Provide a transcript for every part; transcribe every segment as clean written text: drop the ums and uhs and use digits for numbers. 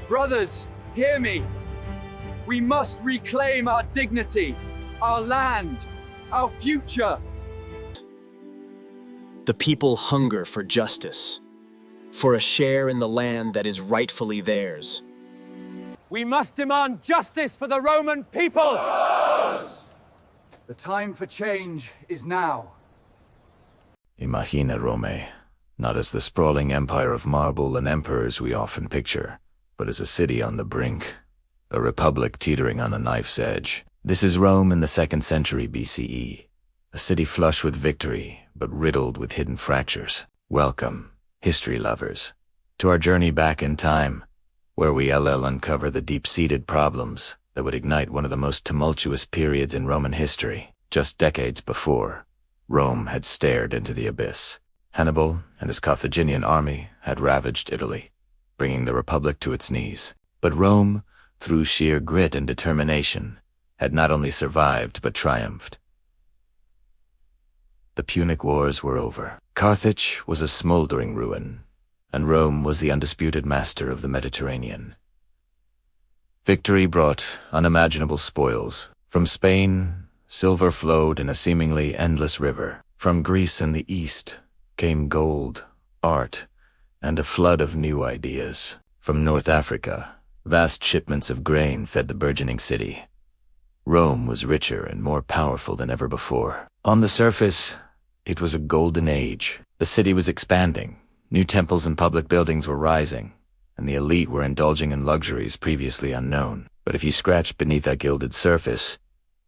Brothers, hear me. We must reclaim our dignity, our land, our future. The people hunger for justice, for a share in the land that is rightfully theirs. We must demand justice for the Roman people! The time for change is now. Imagina Rome, not as the sprawling empire of marble and emperors we often picture, but as a city on the brink, a republic teetering on a knife's edge. This is Rome in the 2nd century BCE, a city flush with victory, but riddled with hidden fractures. Welcome, history lovers, to our journey back in time, where we uncover the deep-seated problems that would ignite one of the most tumultuous periods in Roman history. Just decades before, Rome had stared into the abyss. Hannibal and his Carthaginian army had ravaged Italy, bringing the Republic to its knees. But Rome, through sheer grit and determination, had not only survived but triumphed. The Punic Wars were over. Carthage was a smoldering ruin, and Rome was the undisputed master of the Mediterranean. Victory brought unimaginable spoils. From Spain, silver flowed in a seemingly endless river. From Greece and the East came gold, art, and a flood of new ideas. From North Africa, vast shipments of grain fed the burgeoning city. Rome was richer and more powerful than ever before. On the surface, it was a golden age. The city was expanding. New temples and public buildings were rising, and the elite were indulging in luxuries previously unknown. But if you scratched beneath that gilded surface,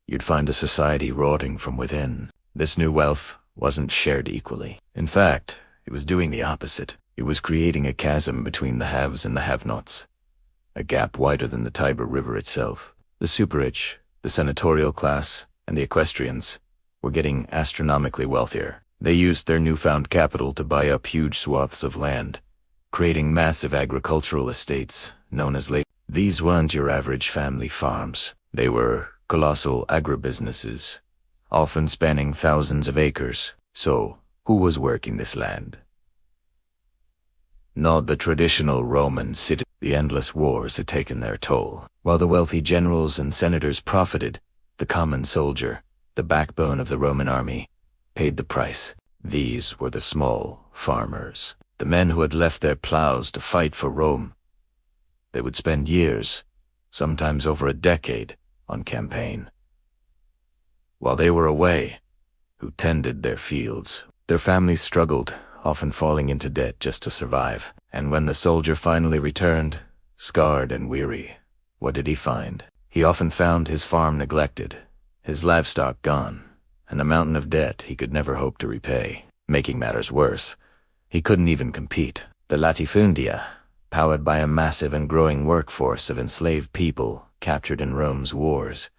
you'd find a society rotting from within. This new wealth wasn't shared equally. In fact, it was doing the opposite. It was creating a chasm between the haves and the have-nots, a gap wider than the Tiber River itself. The super-rich, the senatorial class, and the equestrians were getting astronomically wealthier. They used their newfound capital to buy up huge swaths of land, creating massive agricultural estates known as labor. These weren't your average family farms. They were colossal agribusinesses, often spanning thousands of acres. So, who was working this land? Not the traditional Roman city. The endless wars had taken their toll. While the wealthy generals and senators profited, the common soldier, the backbone of the Roman army, paid the price. These were the small farmers, the men who had left their plows to fight for Rome. They would spend years, sometimes over a decade, on campaign. While they were away, who tended their fields? Their families struggled, often falling into debt just to survive. And when the soldier finally returned, scarred and weary, what did he find? He often found his farm neglected, his livestock gone, and a mountain of debt he could never hope to repay. Making matters worse, he couldn't even compete. The latifundia, powered by a massive and growing workforce of enslaved people captured in Rome's wars,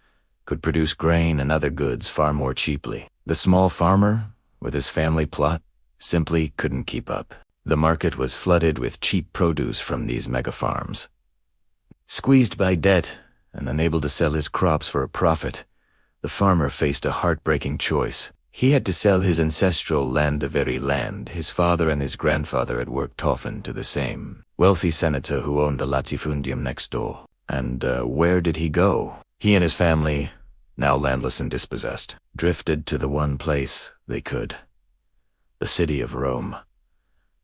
could produce grain and other goods far more cheaply. The small farmer, with his family plot, simply couldn't keep up. The market was flooded with cheap produce from these mega-farms. Squeezed by debt and unable to sell his crops for a profit, the farmer faced a heartbreaking choice. He had to sell his ancestral land, the very land his father and his grandfather had worked often to the same wealthy senator who owned the latifundium next door. And where did he go? He and his family, now landless and dispossessed, drifted to the one place they could. The city of Rome.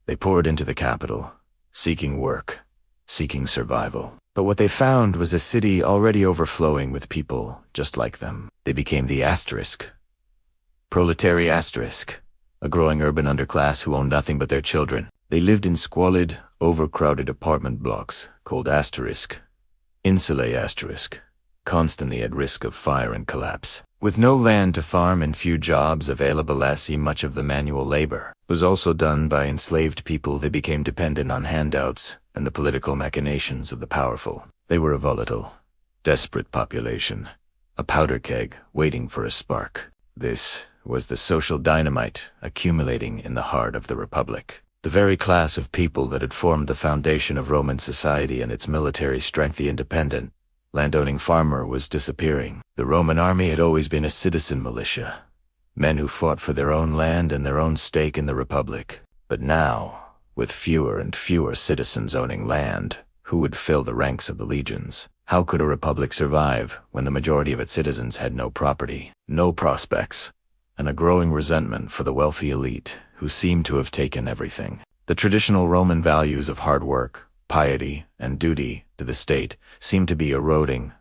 They poured into the capital, seeking work, seeking survival. But what they found was a city already overflowing with people just like them. They became the asterisk. Proletary asterisk, a growing urban underclass who owned nothing but their children. They lived in squalid, overcrowded apartment blocks called asterisk, insulae asterisk, constantly at risk of fire and collapse. With no land to farm and few jobs available, much of the manual labor was also done by enslaved people. They became dependent on handouts and the political machinations of the powerful. They were a volatile, desperate population, a powder keg waiting for a spark. This was the social dynamite accumulating in the heart of the Republic. The very class of people that had formed the foundation of Roman society and its military strength. The independent, landowning farmer was disappearing. The Roman army had always been a citizen militia, men who fought for their own land and their own stake in the Republic. But now, with fewer and fewer citizens owning land, Who would fill the ranks of the legions? How could a republic survive when the majority of its citizens had no property, no prospects, and a growing resentment for the wealthy elite who seemed to have taken everything? The traditional Roman values of hard work, piety, and duty to the state seemed to be eroding,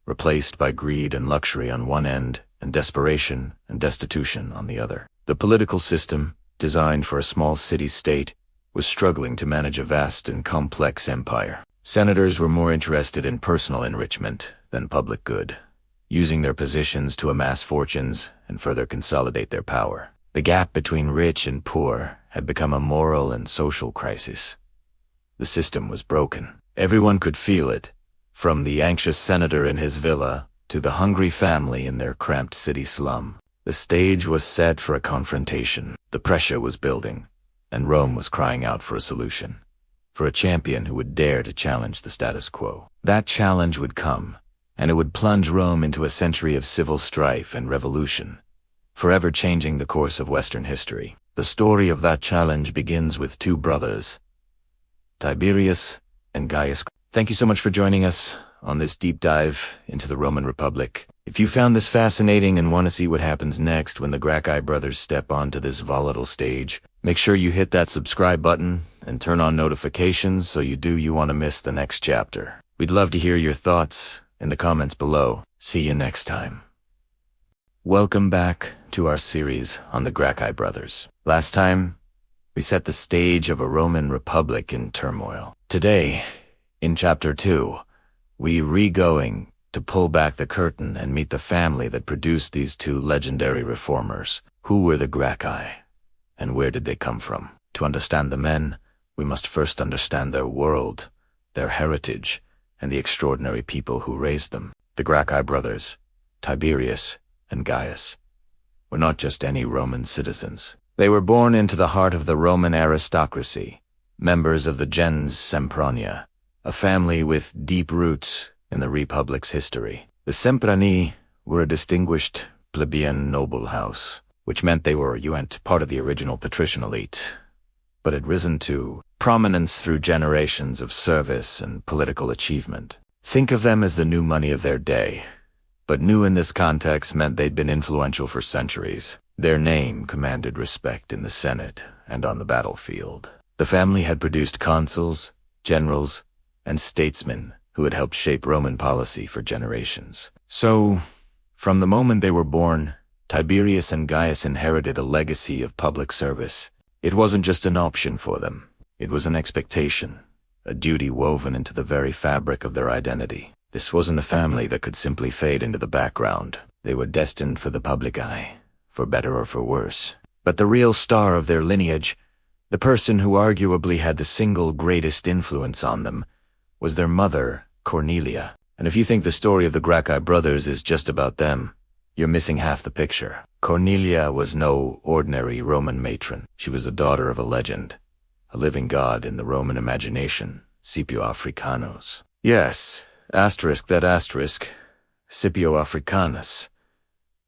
replaced by greed and luxury on one end and desperation and destitution on the other. The political system, designed for a small city-state, was struggling to manage a vast and complex empire. Senators were more interested in personal enrichment than public good, using their positions to amass fortunes and further consolidate their power. The gap between rich and poor had become a moral and social crisis. The system was broken. Everyone could feel it, from the anxious senator in his villa to the hungry family in their cramped city slum. The stage was set for a confrontation. The pressure was building, and Rome was crying out for a solution, for a champion who would dare to challenge the status quo. That challenge would come, and it would plunge Rome into a century of civil strife and revolution, forever changing the course of Western history. The story of that challenge begins with two brothers, Tiberius and Gaius. Thank you so much for joining us on this deep dive into the Roman Republic. If you found this fascinating and want to see what happens next when the Gracchi brothers step onto this volatile stage, make sure you hit that subscribe button and turn on notifications so you want to miss the next chapter. We'd love to hear your thoughts in the comments below. See you next time. Welcome back to our series on the Gracchi brothers. Last time, we set the stage of a Roman Republic in turmoil. Today, in Chapter 2, we're going to pull back the curtain and meet the family that produced these two legendary reformers. Who were the Gracchi, and where did they come from? To understand the men, we must first understand their world, their heritage, and the extraordinary people who raised them. The Gracchi brothers, Tiberius and Gaius, were not just any Roman citizens. They were born into the heart of the Roman aristocracy, members of the gens Sempronia, a family with deep roots in the Republic's history. The Semproni were a distinguished plebeian noble house, which meant they were part of the original patrician elite, but had risen to prominence through generations of service and political achievement. Think of them as the new money of their day, but new in this context meant they'd been influential for centuries. Their name commanded respect in the Senate and on the battlefield. The family had produced consuls, generals, and statesmen who had helped shape Roman policy for generations. So, from the moment they were born, Tiberius and Gaius inherited a legacy of public service. It wasn't just an option for them. It was an expectation, a duty woven into the very fabric of their identity. This wasn't a family that could simply fade into the background. They were destined for the public eye, for better or for worse. But the real star of their lineage, the person who arguably had the single greatest influence on them, was their mother, Cornelia. And if you think the story of the Gracchi brothers is just about them, you're missing half the picture. Cornelia was no ordinary Roman matron. She was the daughter of a legend, a living god in the Roman imagination, Scipio Africanus. Yes, Scipio Africanus,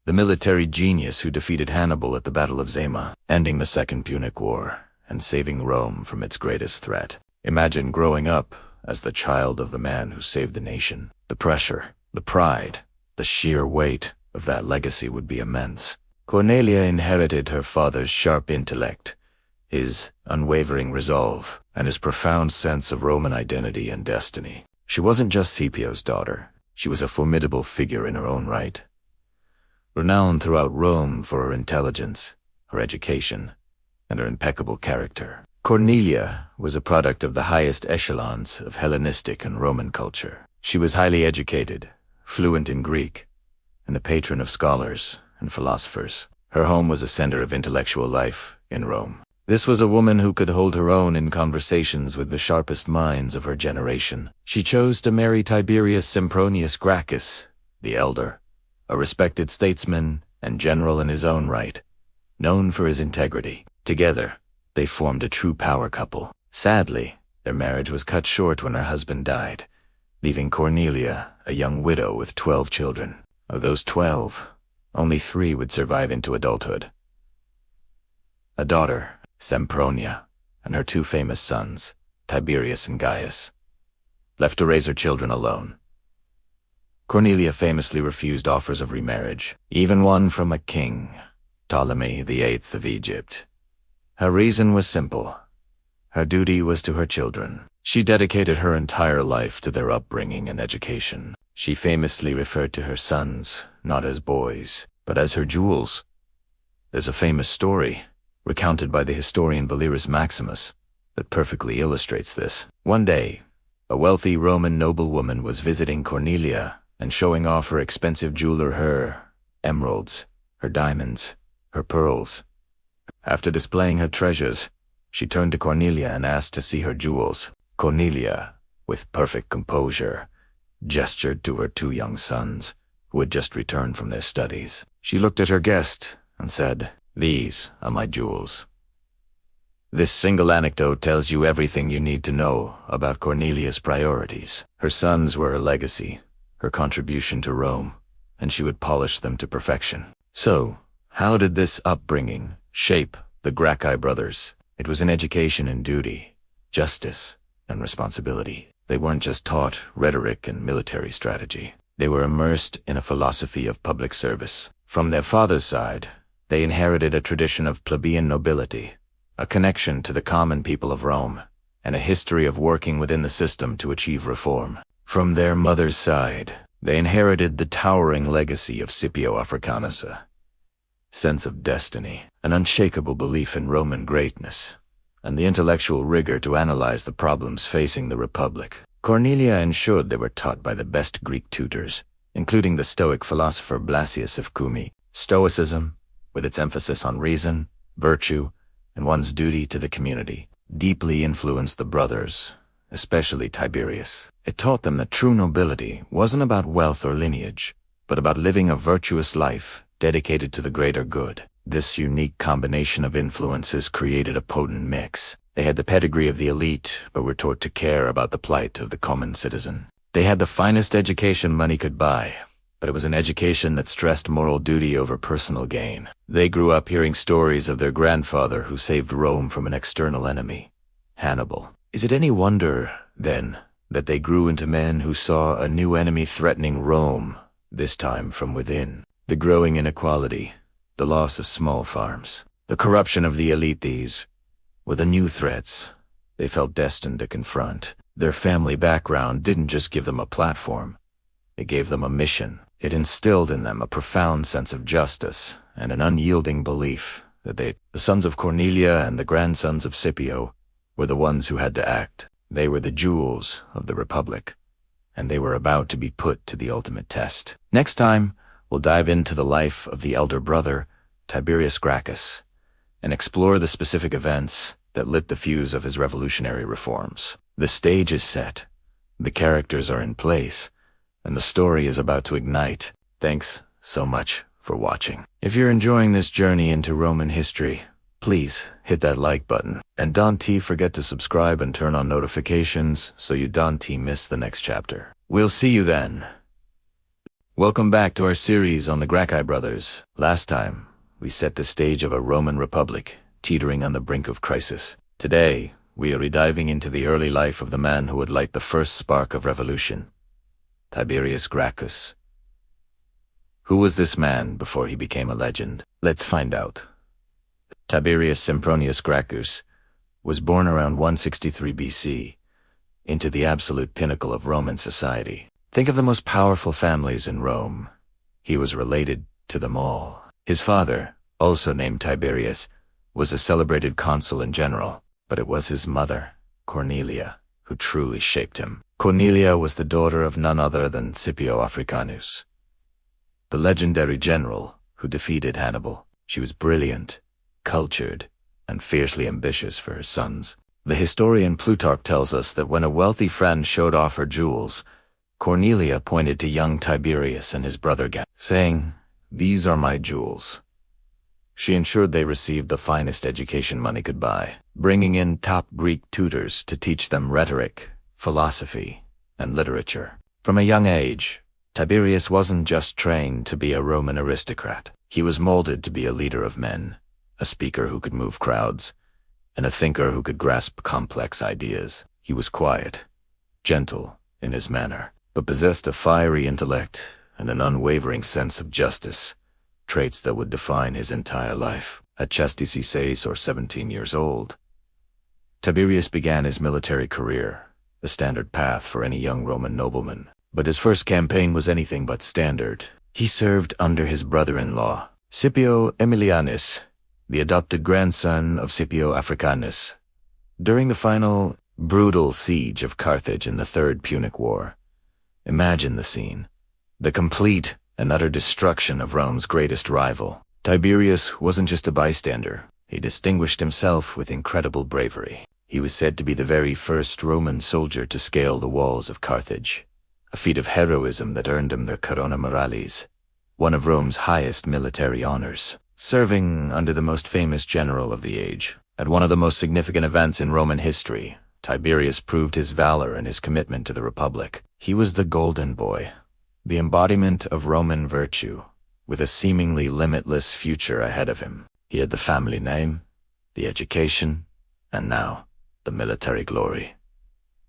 the military genius who defeated Hannibal at the Battle of Zama, ending the Second Punic War and saving Rome from its greatest threat. Imagine growing up as the child of the man who saved the nation. The pressure, the pride, the sheer weight of that legacy would be immense. Cornelia inherited her father's sharp intellect, his unwavering resolve, and his profound sense of Roman identity and destiny. She wasn't just Scipio's daughter. She was a formidable figure in her own right, renowned throughout Rome for her intelligence, her education, and her impeccable character. Cornelia was a product of the highest echelons of Hellenistic and Roman culture. She was highly educated, fluent in Greek, and a patron of scholars and philosophers. Her home was a center of intellectual life in Rome. This was a woman who could hold her own in conversations with the sharpest minds of her generation. She chose to marry Tiberius Sempronius Gracchus, the elder, a respected statesman and general in his own right, known for his integrity. Together, they formed a true power couple. Sadly, their marriage was cut short when her husband died, leaving Cornelia a young widow with 12 children. Of those 12, only 3 would survive into adulthood. A daughter, Sempronia, and her 2 famous sons, Tiberius and Gaius. left to raise her children alone. Cornelia famously refused offers of remarriage, even one from a king, Ptolemy VIII of Egypt. Her reason was simple. Her duty was to her children. She dedicated her entire life to their upbringing and education. She famously referred to her sons not as boys, but as her jewels. There's a famous story, recounted by the historian Valerius Maximus, that perfectly illustrates this. One day, a wealthy Roman noblewoman was visiting Cornelia and showing off her expensive jeweler, her emeralds, her diamonds, her pearls. After displaying her treasures, she turned to Cornelia and asked to see her jewels. Cornelia, with perfect composure, gestured to her two young sons, who had just returned from their studies. She looked at her guest and said, "These are my jewels." This single anecdote tells you everything you need to know about Cornelia's priorities. Her sons were her legacy, her contribution to Rome, and she would polish them to perfection. So, how did this upbringing shape the Gracchi brothers? It was an education in duty, justice, and responsibility. They weren't just taught rhetoric and military strategy. They were immersed in a philosophy of public service. From their father's side, they inherited a tradition of plebeian nobility, a connection to the common people of Rome, and a history of working within the system to achieve reform. From their mother's side, they inherited the towering legacy of Scipio Africanus, a sense of destiny, an unshakable belief in Roman greatness, and the intellectual rigor to analyze the problems facing the Republic. Cornelia ensured they were taught by the best Greek tutors, including the Stoic philosopher Blasius of Cumae. Stoicism, with its emphasis on reason, virtue, and one's duty to the community, deeply influenced the brothers, especially Tiberius. It taught them that true nobility wasn't about wealth or lineage, but about living a virtuous life dedicated to the greater good. This unique combination of influences created a potent mix. They had the pedigree of the elite, but were taught to care about the plight of the common citizen. They had the finest education money could buy, but it was an education that stressed moral duty over personal gain. They grew up hearing stories of their grandfather who saved Rome from an external enemy, Hannibal. Is it any wonder, then, that they grew into men who saw a new enemy threatening Rome, this time from within? The growing inequality, the loss of small farms, the corruption of the elite, these were the new threats they felt destined to confront. Their family background didn't just give them a platform, it gave them a mission. It instilled in them a profound sense of justice and an unyielding belief that the sons of Cornelia and the grandsons of Scipio were the ones who had to act. They were the jewels of the Republic, and they were about to be put to the ultimate test. Next time, we'll dive into the life of the elder brother, Tiberius Gracchus, and explore the specific events that lit the fuse of his revolutionary reforms. The stage is set, the characters are in place, and the story is about to ignite. Thanks so much for watching. If you're enjoying this journey into Roman history, please hit that like button. And don't forget to subscribe and turn on notifications so you don't miss the next chapter. We'll see you then. Welcome back to our series on the Gracchi brothers. Last time, we set the stage of a Roman Republic teetering on the brink of crisis. Today, we are rediving into the early life of the man who would light the first spark of revolution, Tiberius Gracchus. Who was this man before he became a legend? Let's find out. Tiberius Sempronius Gracchus was born around 163 BC into the absolute pinnacle of Roman society. Think of the most powerful families in Rome. He was related to them all. His father, also named Tiberius, was a celebrated consul and general, but it was his mother, Cornelia, who truly shaped him. Cornelia was the daughter of none other than Scipio Africanus, the legendary general who defeated Hannibal. She was brilliant, cultured, and fiercely ambitious for her sons. The historian Plutarch tells us that when a wealthy friend showed off her jewels, Cornelia pointed to young Tiberius and his brother Gaius, saying, "These are my jewels." She ensured they received the finest education money could buy, bringing in top Greek tutors to teach them rhetoric, philosophy, and literature. From a young age, Tiberius wasn't just trained to be a Roman aristocrat. He was molded to be a leader of men, a speaker who could move crowds, and a thinker who could grasp complex ideas. He was quiet, gentle, in his manner, but possessed a fiery intellect and an unwavering sense of justice, traits that would define his entire life. At just 16 or 17 years old, Tiberius began his military career, a standard path for any young Roman nobleman. But his first campaign was anything but standard. He served under his brother-in-law, Scipio Aemilianus, the adopted grandson of Scipio Africanus, during the final, brutal siege of Carthage in the Third Punic War. Imagine the scene. The complete and utter destruction of Rome's greatest rival. Tiberius wasn't just a bystander. He distinguished himself with incredible bravery. He was said to be the very first Roman soldier to scale the walls of Carthage, a feat of heroism that earned him the Corona Moralis, one of Rome's highest military honors. Serving under the most famous general of the age, at one of the most significant events in Roman history, Tiberius proved his valor and his commitment to the Republic. He was the golden boy, the embodiment of Roman virtue, with a seemingly limitless future ahead of him. He had the family name, the education, and now, the military glory.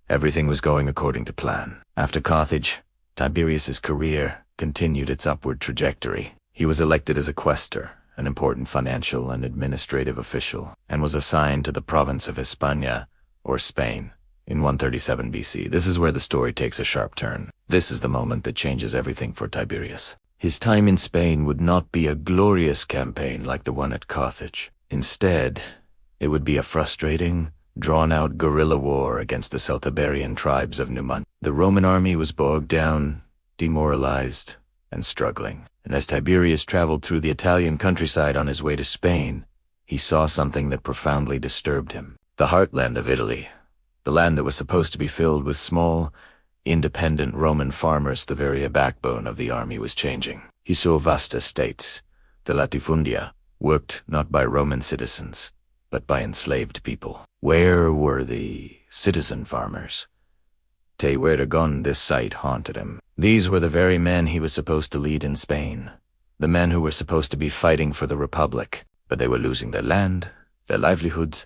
Everything was going according to plan. After Carthage, Tiberius's career continued its upward trajectory. He was elected as a quaestor, an important financial and administrative official, and was assigned to the province of Hispania, or Spain, in 137 BC. This is where the story takes a sharp turn. This is the moment that changes everything for Tiberius. His time in Spain would not be a glorious campaign like the one at Carthage. Instead, it would be a frustrating, drawn-out guerrilla war against the Celtiberian tribes of Numantia. The Roman army was bogged down, demoralized, and struggling. And as Tiberius traveled through the Italian countryside on his way to Spain, he saw something that profoundly disturbed him. The heartland of Italy, the land that was supposed to be filled with small, independent Roman farmers, the very backbone of the army, was changing. He saw vast estates, the latifundia, worked not by Roman citizens, but by enslaved people. Where were the citizen farmers? Te where gone, this sight haunted him. These were the very men he was supposed to lead in Spain, the men who were supposed to be fighting for the Republic, but they were losing their land, their livelihoods,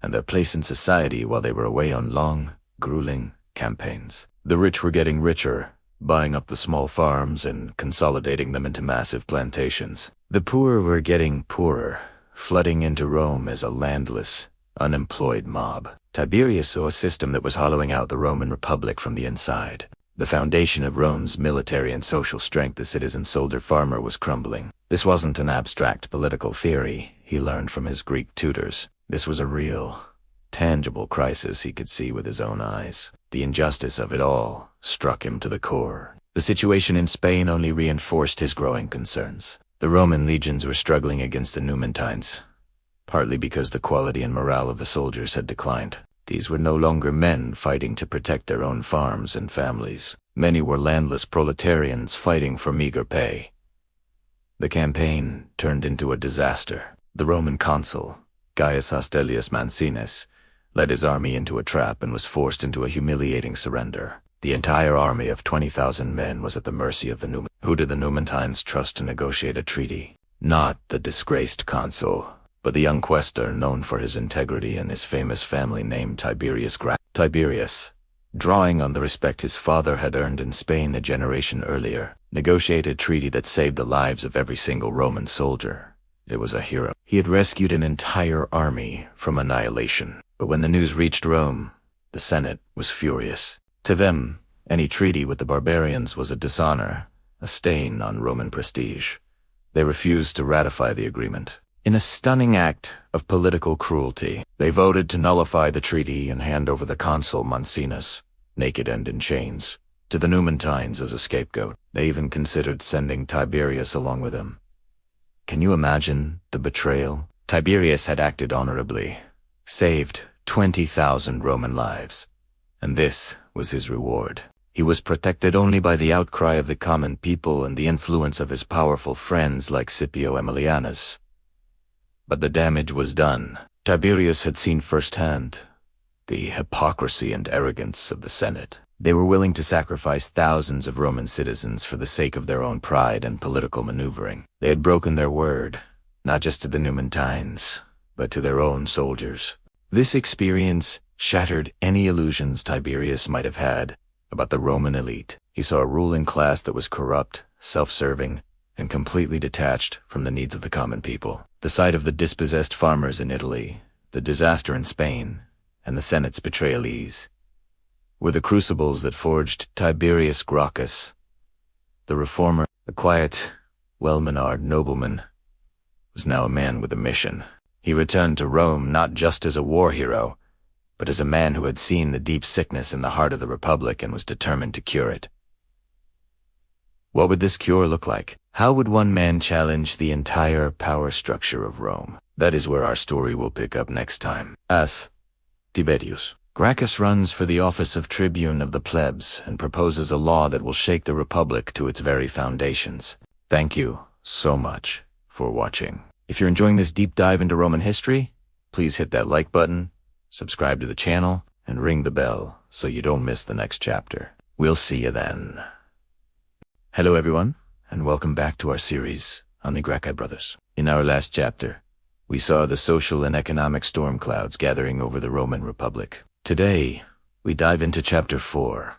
and their place in society while they were away on long, grueling campaigns. The rich were getting richer, buying up the small farms and consolidating them into massive plantations. The poor were getting poorer, flooding into Rome as a landless, unemployed mob. Tiberius saw a system that was hollowing out the Roman Republic from the inside. The foundation of Rome's military and social strength, the citizen soldier-farmer, was crumbling. This wasn't an abstract political theory he learned from his Greek tutors. This was a real, tangible crisis he could see with his own eyes. The injustice of it all struck him to the core. The situation in Spain only reinforced his growing concerns. The Roman legions were struggling against the Numantines, partly because the quality and morale of the soldiers had declined. These were no longer men fighting to protect their own farms and families. Many were landless proletarians fighting for meager pay. The campaign turned into a disaster. The Roman consul, Gaius Hostilius Mancinus, led his army into a trap and was forced into a humiliating surrender. The entire army of 20,000 men was at the mercy of the Numantines. Who did the Numantines trust to negotiate a treaty? Not the disgraced consul, but the young quaestor known for his integrity and his famous family name Tiberius Gracchus. Tiberius, drawing on the respect his father had earned in Spain a generation earlier, negotiated a treaty that saved the lives of every single Roman soldier. It was a hero. He had rescued an entire army from annihilation. But when the news reached Rome, the Senate was furious. To them, any treaty with the barbarians was a dishonor, a stain on Roman prestige. They refused to ratify the agreement. In a stunning act of political cruelty, they voted to nullify the treaty and hand over the consul Mancinus, naked and in chains, to the Numantines as a scapegoat. They even considered sending Tiberius along with him. Can you imagine the betrayal? Tiberius had acted honorably, saved 20,000 Roman lives, and this was his reward. He was protected only by the outcry of the common people and the influence of his powerful friends like Scipio Aemilianus. But the damage was done. Tiberius had seen firsthand the hypocrisy and arrogance of the Senate. They were willing to sacrifice thousands of Roman citizens for the sake of their own pride and political maneuvering. They had broken their word, not just to the Numantines, but to their own soldiers. This experience shattered any illusions Tiberius might have had about the Roman elite. He saw a ruling class that was corrupt, self-serving, and completely detached from the needs of the common people. The sight of the dispossessed farmers in Italy, the disaster in Spain, and the Senate's betrayalese were the crucibles that forged Tiberius Gracchus, the reformer. The quiet, well-mannered nobleman was now a man with a mission. He returned to Rome not just as a war hero, but as a man who had seen the deep sickness in the heart of the Republic and was determined to cure it. What would this cure look like? How would one man challenge the entire power structure of Rome? That is where our story will pick up next time. As Tiberius Gracchus runs for the office of tribune of the plebs and proposes a law that will shake the Republic to its very foundations. Thank you so much for watching. If you're enjoying this deep dive into Roman history, please hit that like button, subscribe to the channel, and ring the bell so you don't miss the next chapter. We'll see you then. Hello everyone, and welcome back to our series on the Gracchi brothers. In our last chapter, we saw the social and economic storm clouds gathering over the Roman Republic. Today, we dive into chapter 4,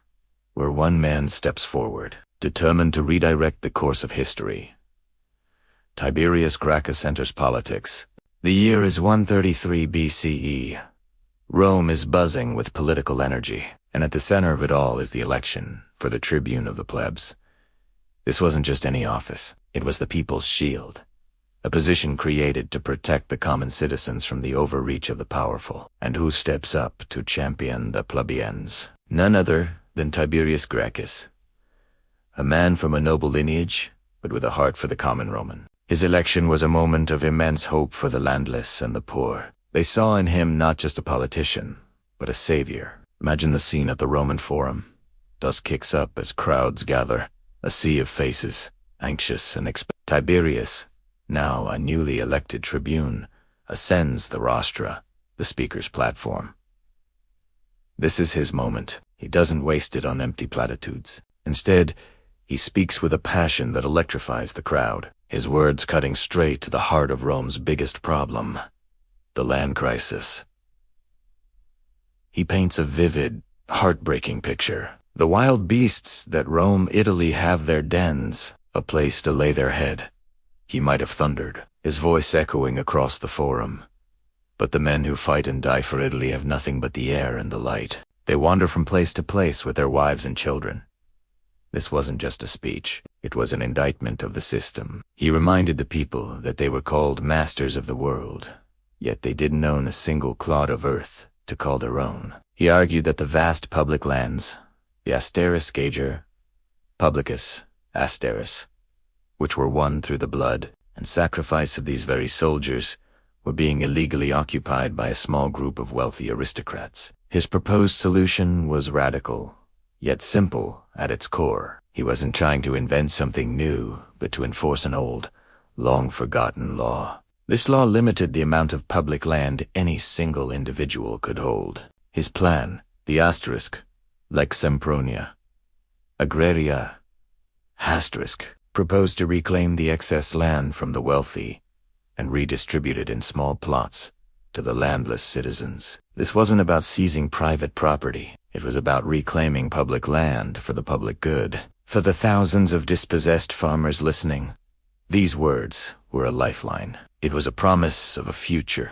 where one man steps forward, determined to redirect the course of history. Tiberius Gracchus enters politics. The year is 133 BCE. Rome is buzzing with political energy, and at the center of it all is the election for the tribune of the plebs. This wasn't just any office, it was the people's shield, a position created to protect the common citizens from the overreach of the powerful. And who steps up to champion the plebeians? None other than Tiberius Gracchus, a man from a noble lineage, but with a heart for the common Roman. His election was a moment of immense hope for the landless and the poor. They saw in him not just a politician, but a savior. Imagine the scene at the Roman Forum. Dust kicks up as crowds gather, a sea of faces, anxious and Tiberius, now a newly elected tribune, ascends the rostra, the speaker's platform. This is his moment. He doesn't waste it on empty platitudes. Instead, he speaks with a passion that electrifies the crowd, his words cutting straight to the heart of Rome's biggest problem, the land crisis. He paints a vivid, heartbreaking picture. The wild beasts that roam Italy have their dens, a place to lay their head. He might have thundered, his voice echoing across the forum. But the men who fight and die for Italy have nothing but the air and the light. They wander from place to place with their wives and children. This wasn't just a speech, it was an indictment of the system. He reminded the people that they were called masters of the world, yet they didn't own a single clod of earth to call their own. He argued that the vast public lands, the asteris gager, publicus, asteris, which were won through the blood and sacrifice of these very soldiers, were being illegally occupied by a small group of wealthy aristocrats. His proposed solution was radical, yet simple at its core. He wasn't trying to invent something new, but to enforce an old, long-forgotten law. This law limited the amount of public land any single individual could hold. His plan, the asterisk, Lex Sempronia, Agraria, asterisk, proposed to reclaim the excess land from the wealthy and redistribute it in small plots to the landless citizens. This wasn't about seizing private property. It was about reclaiming public land for the public good. For the thousands of dispossessed farmers listening, these words were a lifeline. It was a promise of a future,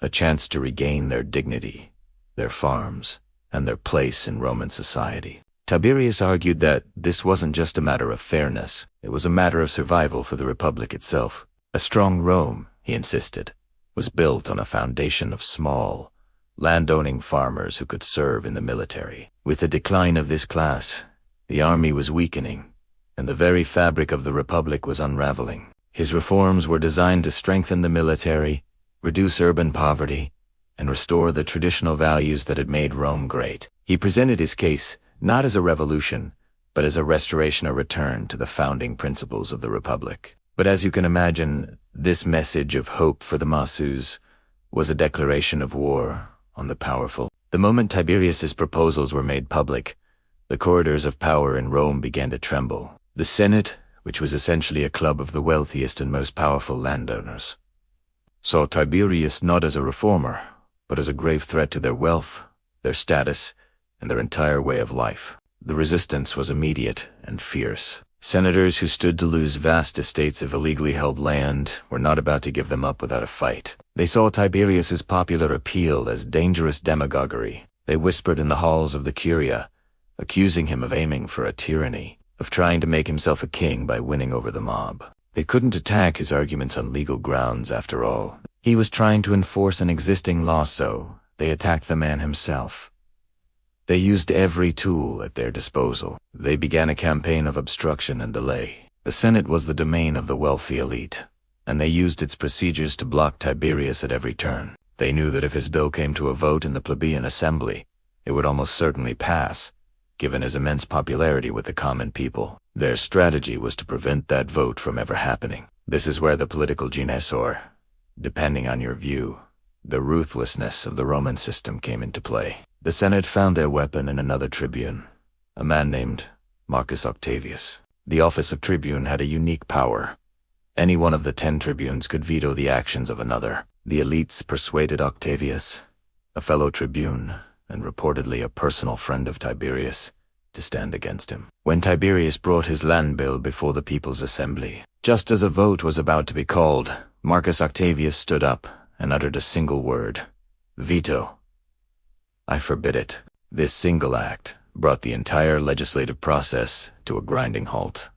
a chance to regain their dignity, their farms, and their place in Roman society. Tiberius argued that this wasn't just a matter of fairness, it was a matter of survival for the Republic itself. A strong Rome, he insisted, was built on a foundation of small, landowning farmers who could serve in the military. With the decline of this class, the army was weakening, and the very fabric of the Republic was unraveling. His reforms were designed to strengthen the military, reduce urban poverty, and restore the traditional values that had made Rome great. He presented his case not as a revolution, but as a restoration or return to the founding principles of the Republic. But as you can imagine, this message of hope for the masses was a declaration of war on the powerful. The moment Tiberius's proposals were made public, the corridors of power in Rome began to tremble. The Senate, which was essentially a club of the wealthiest and most powerful landowners, saw Tiberius not as a reformer, but as a grave threat to their wealth, their status, and their entire way of life. The resistance was immediate and fierce. Senators who stood to lose vast estates of illegally held land were not about to give them up without a fight. They saw Tiberius's popular appeal as dangerous demagoguery. They whispered in the halls of the Curia, accusing him of aiming for a tyranny, of trying to make himself a king by winning over the mob. They couldn't attack his arguments on legal grounds, after all. He was trying to enforce an existing law, so they attacked the man himself. They used every tool at their disposal. They began a campaign of obstruction and delay. The Senate was the domain of the wealthy elite, and they used its procedures to block Tiberius at every turn. They knew that if his bill came to a vote in the plebeian assembly, it would almost certainly pass, given his immense popularity with the common people. Their strategy was to prevent that vote from ever happening. This is where the political genius, or, depending on your view, the ruthlessness of the Roman system came into play. The Senate found their weapon in another tribune, a man named Marcus Octavius. The office of tribune had a unique power. Any one of the 10 tribunes could veto the actions of another. The elites persuaded Octavius, a fellow tribune, and reportedly a personal friend of Tiberius, to stand against him. When Tiberius brought his land bill before the People's Assembly, just as a vote was about to be called, Marcus Octavius stood up and uttered a single word: veto. I forbid it. This single act brought the entire legislative process to a grinding halt.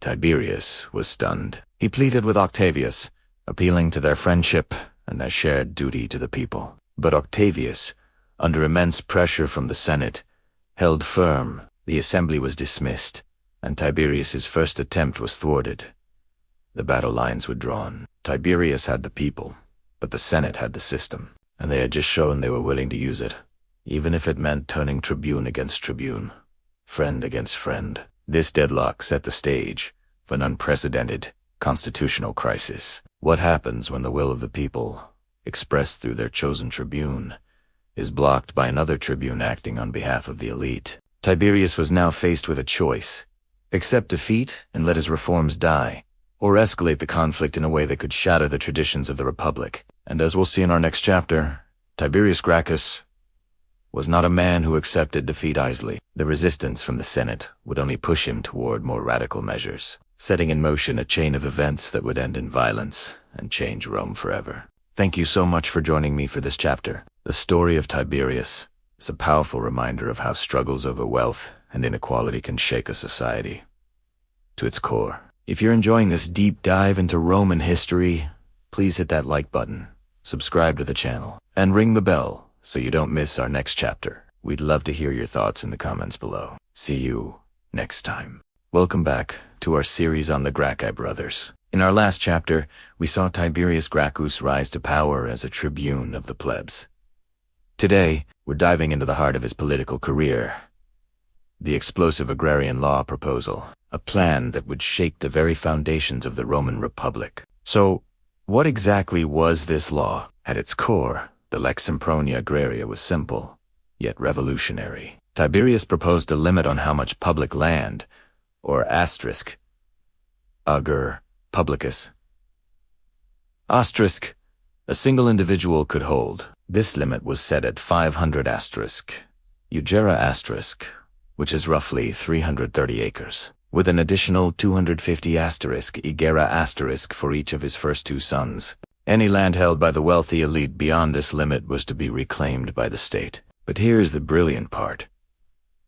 Tiberius was stunned. He pleaded with Octavius, appealing to their friendship and their shared duty to the people. But Octavius, under immense pressure from the Senate, held firm. The assembly was dismissed, and Tiberius's first attempt was thwarted. The battle lines were drawn. Tiberius had the people, but the Senate had the system, and they had just shown they were willing to use it, even if it meant turning tribune against tribune, friend against friend. This deadlock set the stage for an unprecedented constitutional crisis. What happens when the will of the people, expressed through their chosen tribune, is blocked by another tribune acting on behalf of the elite? Tiberius was now faced with a choice: accept defeat and let his reforms die, or escalate the conflict in a way that could shatter the traditions of the Republic. And as we'll see in our next chapter, Tiberius Gracchus was not a man who accepted defeat easily. The resistance from the Senate would only push him toward more radical measures, setting in motion a chain of events that would end in violence and change Rome forever. Thank you so much for joining me for this chapter. The story of Tiberius is a powerful reminder of how struggles over wealth and inequality can shake a society to its core. If you're enjoying this deep dive into Roman history, please hit that like button, subscribe to the channel, and ring the bell so you don't miss our next chapter. We'd love to hear your thoughts in the comments below. See you next time. Welcome back to our series on the Gracchi brothers. In our last chapter, we saw Tiberius Gracchus rise to power as a tribune of the plebs. Today, we're diving into the heart of his political career: the explosive agrarian law proposal, a plan that would shake the very foundations of the Roman Republic. So, what exactly was this law? At its core, the Lex Sempronia Agraria was simple, yet revolutionary. Tiberius proposed a limit on how much public land, or asterisk, ager publicus, asterisk, a single individual could hold. This limit was set at 500 asterisk, Ugera asterisk, which is roughly 330 acres, with an additional 250 asterisk Igera asterisk for each of his first 2 sons. Any land held by the wealthy elite beyond this limit was to be reclaimed by the state. But here's the brilliant part.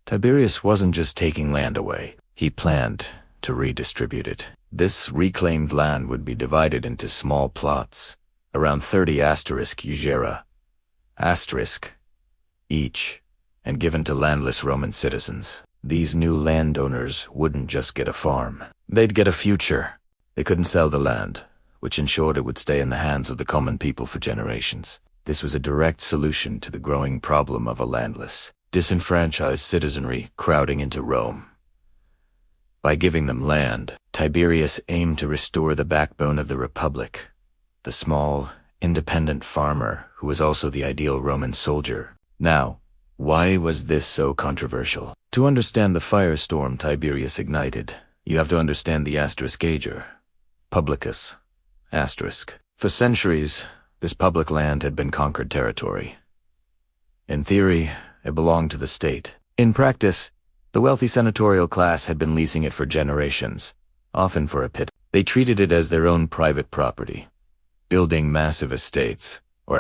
Tiberius wasn't just taking land away. He planned to redistribute it. This reclaimed land would be divided into small plots, around 30 asterisk Ugera asterisk each, and given to landless Roman citizens. These new landowners wouldn't just get a farm. They'd get a future. They couldn't sell the land, which ensured it would stay in the hands of the common people for generations. This was a direct solution to the growing problem of a landless, disenfranchised citizenry crowding into Rome. By giving them land, Tiberius aimed to restore the backbone of the Republic, the small, independent farmer who was also the ideal Roman soldier. Now, why was this so controversial? To understand the firestorm Tiberius ignited, you have to understand the asterisk ager, publicus, asterisk. For centuries, this public land had been conquered territory. In theory, it belonged to the state. In practice, The wealthy senatorial class had been leasing it for generations, often for a pit. They treated it as their own private property, building massive estates, or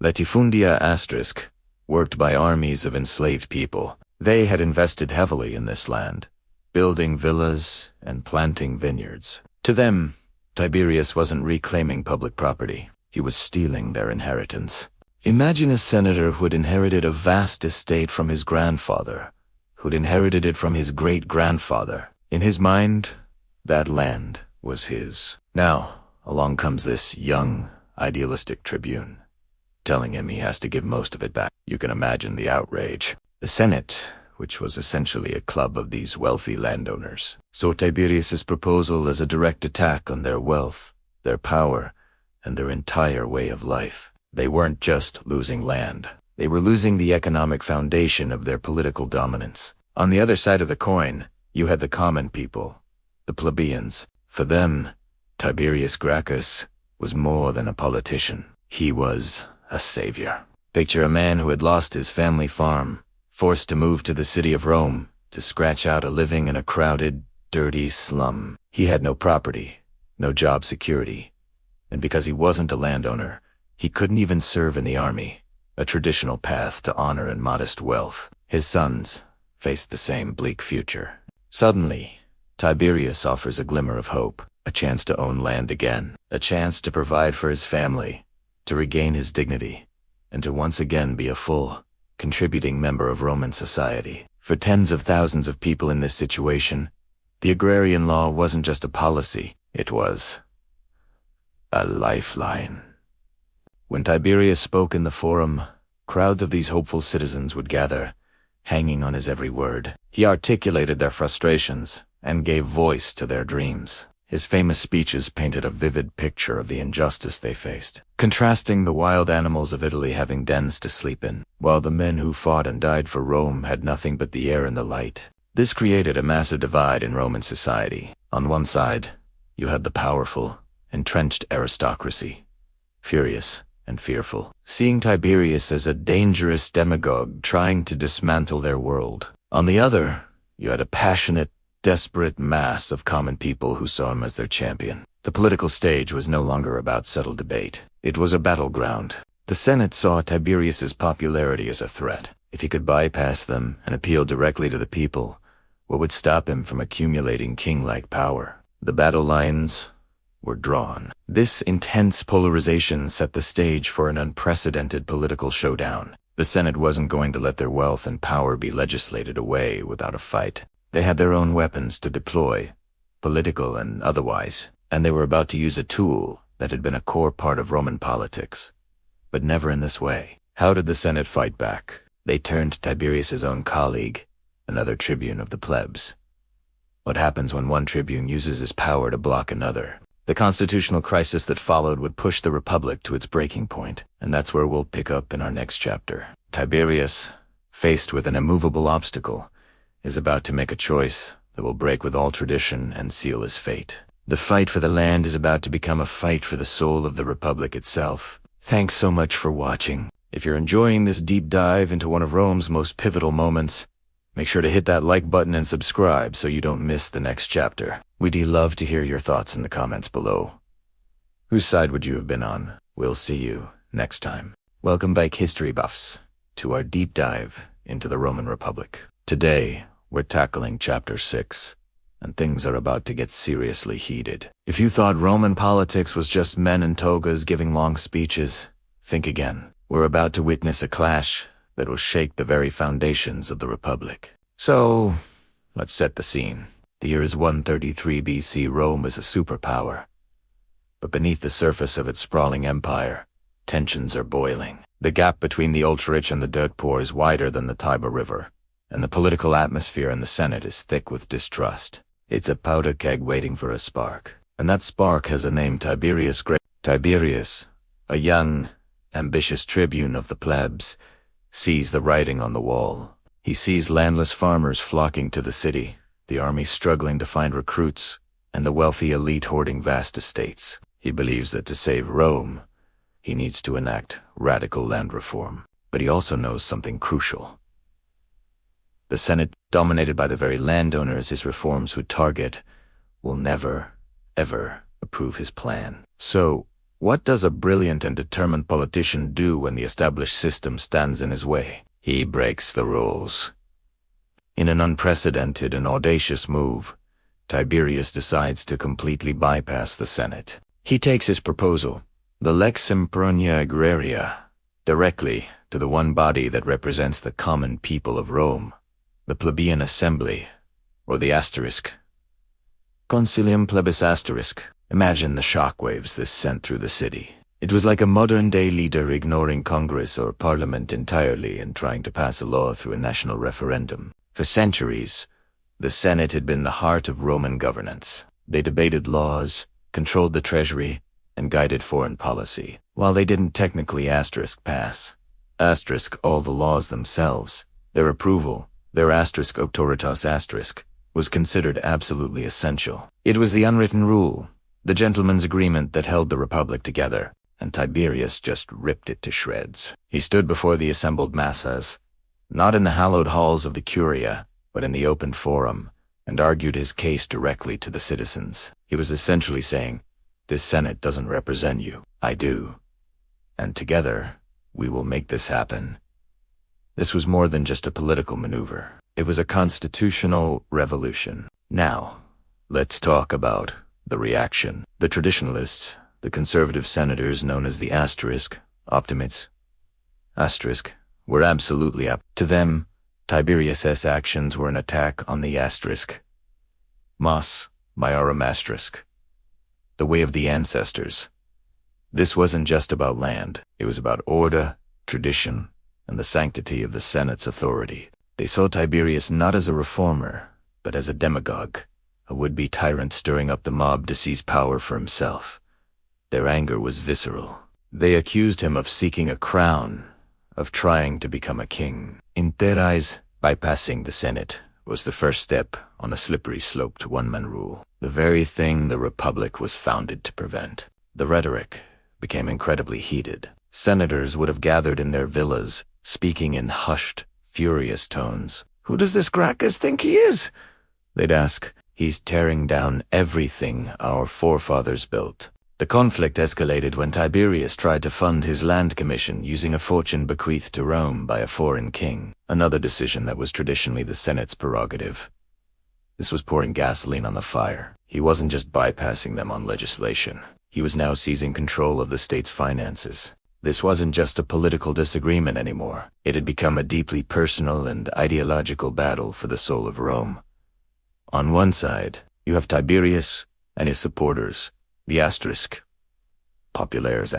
latifundia worked by armies of enslaved people. They had invested heavily in this land, building villas and planting vineyards. To them, Tiberius wasn't reclaiming public property. He was stealing their inheritance. Imagine a senator who had inherited a vast estate from his grandfather, who'd inherited it from his great-grandfather. In his mind, that land was his. Now, along comes this young, idealistic tribune, telling him he has to give most of it back. You can imagine the outrage. The Senate, which was essentially a club of these wealthy landowners, saw Tiberius's proposal as a direct attack on their wealth, their power, and their entire way of life. They weren't just losing land. They were losing the economic foundation of their political dominance. On the other side of the coin, you had the common people, the plebeians. For them, Tiberius Gracchus was more than a politician. He was a savior. Picture a man who had lost his family farm, forced to move to the city of Rome to scratch out a living in a crowded, dirty slum. He had no property, no job security, and because he wasn't a landowner, he couldn't even serve in the army, a traditional path to honor and modest wealth. His sons faced the same bleak future. Suddenly, Tiberius offers a glimmer of hope, a chance to own land again, a chance to provide for his family, to regain his dignity, and to once again be a full, contributing member of Roman society. For tens of thousands of people in this situation, the agrarian law wasn't just a policy, it was a lifeline. When Tiberius spoke in the forum, crowds of these hopeful citizens would gather, hanging on his every word. He articulated their frustrations and gave voice to their dreams. His famous speeches painted a vivid picture of the injustice they faced, contrasting the wild animals of Italy having dens to sleep in, while the men who fought and died for Rome had nothing but the air and the light. This created a massive divide in Roman society. On one side, you had the powerful, entrenched aristocracy, furious and fearful, seeing Tiberius as a dangerous demagogue trying to dismantle their world. On the other, you had a passionate, desperate mass of common people who saw him as their champion. The political stage was no longer about settled debate. It was a battleground. The Senate saw Tiberius's popularity as a threat. If he could bypass them and appeal directly to the people, what would stop him from accumulating king-like power? The battle lines were drawn. This intense polarization set the stage for an unprecedented political showdown. The Senate wasn't going to let their wealth and power be legislated away without a fight. They had their own weapons to deploy, political and otherwise, and they were about to use a tool that had been a core part of Roman politics. But never in this way. How did the Senate fight back? They turned to Tiberius's own colleague, another tribune of the plebs. What happens when one tribune uses his power to block another? The constitutional crisis that followed would push the Republic to its breaking point, and that's where we'll pick up in our next chapter. Tiberius, faced with an immovable obstacle, is about to make a choice that will break with all tradition and seal his fate. The fight for the land is about to become a fight for the soul of the Republic itself. Thanks so much for watching. If you're enjoying this deep dive into one of Rome's most pivotal moments, make sure to hit that like button and subscribe so you don't miss the next chapter. We'd love to hear your thoughts in the comments below. Whose side would you have been on? We'll see you next time. Welcome back, history buffs, to our deep dive into the Roman Republic. Today, we're tackling Chapter 6, and things are about to get seriously heated. If you thought Roman politics was just men in togas giving long speeches, think again. We're about to witness a clash that will shake the very foundations of the Republic. So, let's set the scene. The year is 133 BC. Rome is a superpower. But beneath the surface of its sprawling empire, tensions are boiling. The gap between the ultra-rich and the dirt-poor is wider than the Tiber River, and the political atmosphere in the Senate is thick with distrust. It's a powder keg waiting for a spark. And that spark has a name: Tiberius Gracchus. Tiberius, a young, ambitious tribune of the plebs, sees the writing on the wall. He sees landless farmers flocking to the city, the army struggling to find recruits, and the wealthy elite hoarding vast estates. He believes that to save Rome, he needs to enact radical land reform. But he also knows something crucial. The Senate, dominated by the very landowners his reforms would target, will never, ever approve his plan. So, what does a brilliant and determined politician do when the established system stands in his way? He breaks the rules. In an unprecedented and audacious move, Tiberius decides to completely bypass the Senate. He takes his proposal, the Lex Sempronia Agraria, directly to the one body that represents the common people of Rome, the plebeian assembly, or the asterisk. Concilium plebis asterisk. Imagine the shockwaves this sent through the city. It was like a modern-day leader ignoring Congress or Parliament entirely and trying to pass a law through a national referendum. For centuries, the Senate had been the heart of Roman governance. They debated laws, controlled the treasury, and guided foreign policy. While they didn't technically pass all the laws themselves, their approval, their auctoritas was considered absolutely essential. It was the unwritten rule, the gentleman's agreement that held the Republic together, and Tiberius just ripped it to shreds. He stood before the assembled masses, not in the hallowed halls of the Curia, but in the open forum, and argued his case directly to the citizens. He was essentially saying, "This Senate doesn't represent you. I do. And together, we will make this happen." This was more than just a political maneuver. It was a constitutional revolution. Now, let's talk about the reaction. The traditionalists, the conservative senators known as the optimates, were absolutely up. To them, Tiberius's actions were an attack on the mas maiorum the way of the ancestors. This wasn't just about land, it was about order, tradition, and the sanctity of the Senate's authority. They saw Tiberius not as a reformer, but as a demagogue, a would-be tyrant stirring up the mob to seize power for himself. Their anger was visceral. They accused him of seeking a crown, of trying to become a king. In their eyes, bypassing the Senate was the first step on a slippery slope to one-man rule, the very thing the Republic was founded to prevent. The rhetoric became incredibly heated. Senators would have gathered in their villas, speaking in hushed, furious tones. "Who does this Gracchus think he is?" they'd ask. "He's tearing down everything our forefathers built." The conflict escalated when Tiberius tried to fund his land commission using a fortune bequeathed to Rome by a foreign king, another decision that was traditionally the Senate's prerogative. This was pouring gasoline on the fire. He wasn't just bypassing them on legislation. He was now seizing control of the state's finances. This wasn't just a political disagreement anymore. It had become a deeply personal and ideological battle for the soul of Rome. On one side, you have Tiberius and his supporters, the populares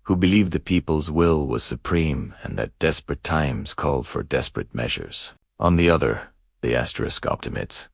who believed the people's will was supreme and that desperate times called for desperate measures. On the other, the optimates,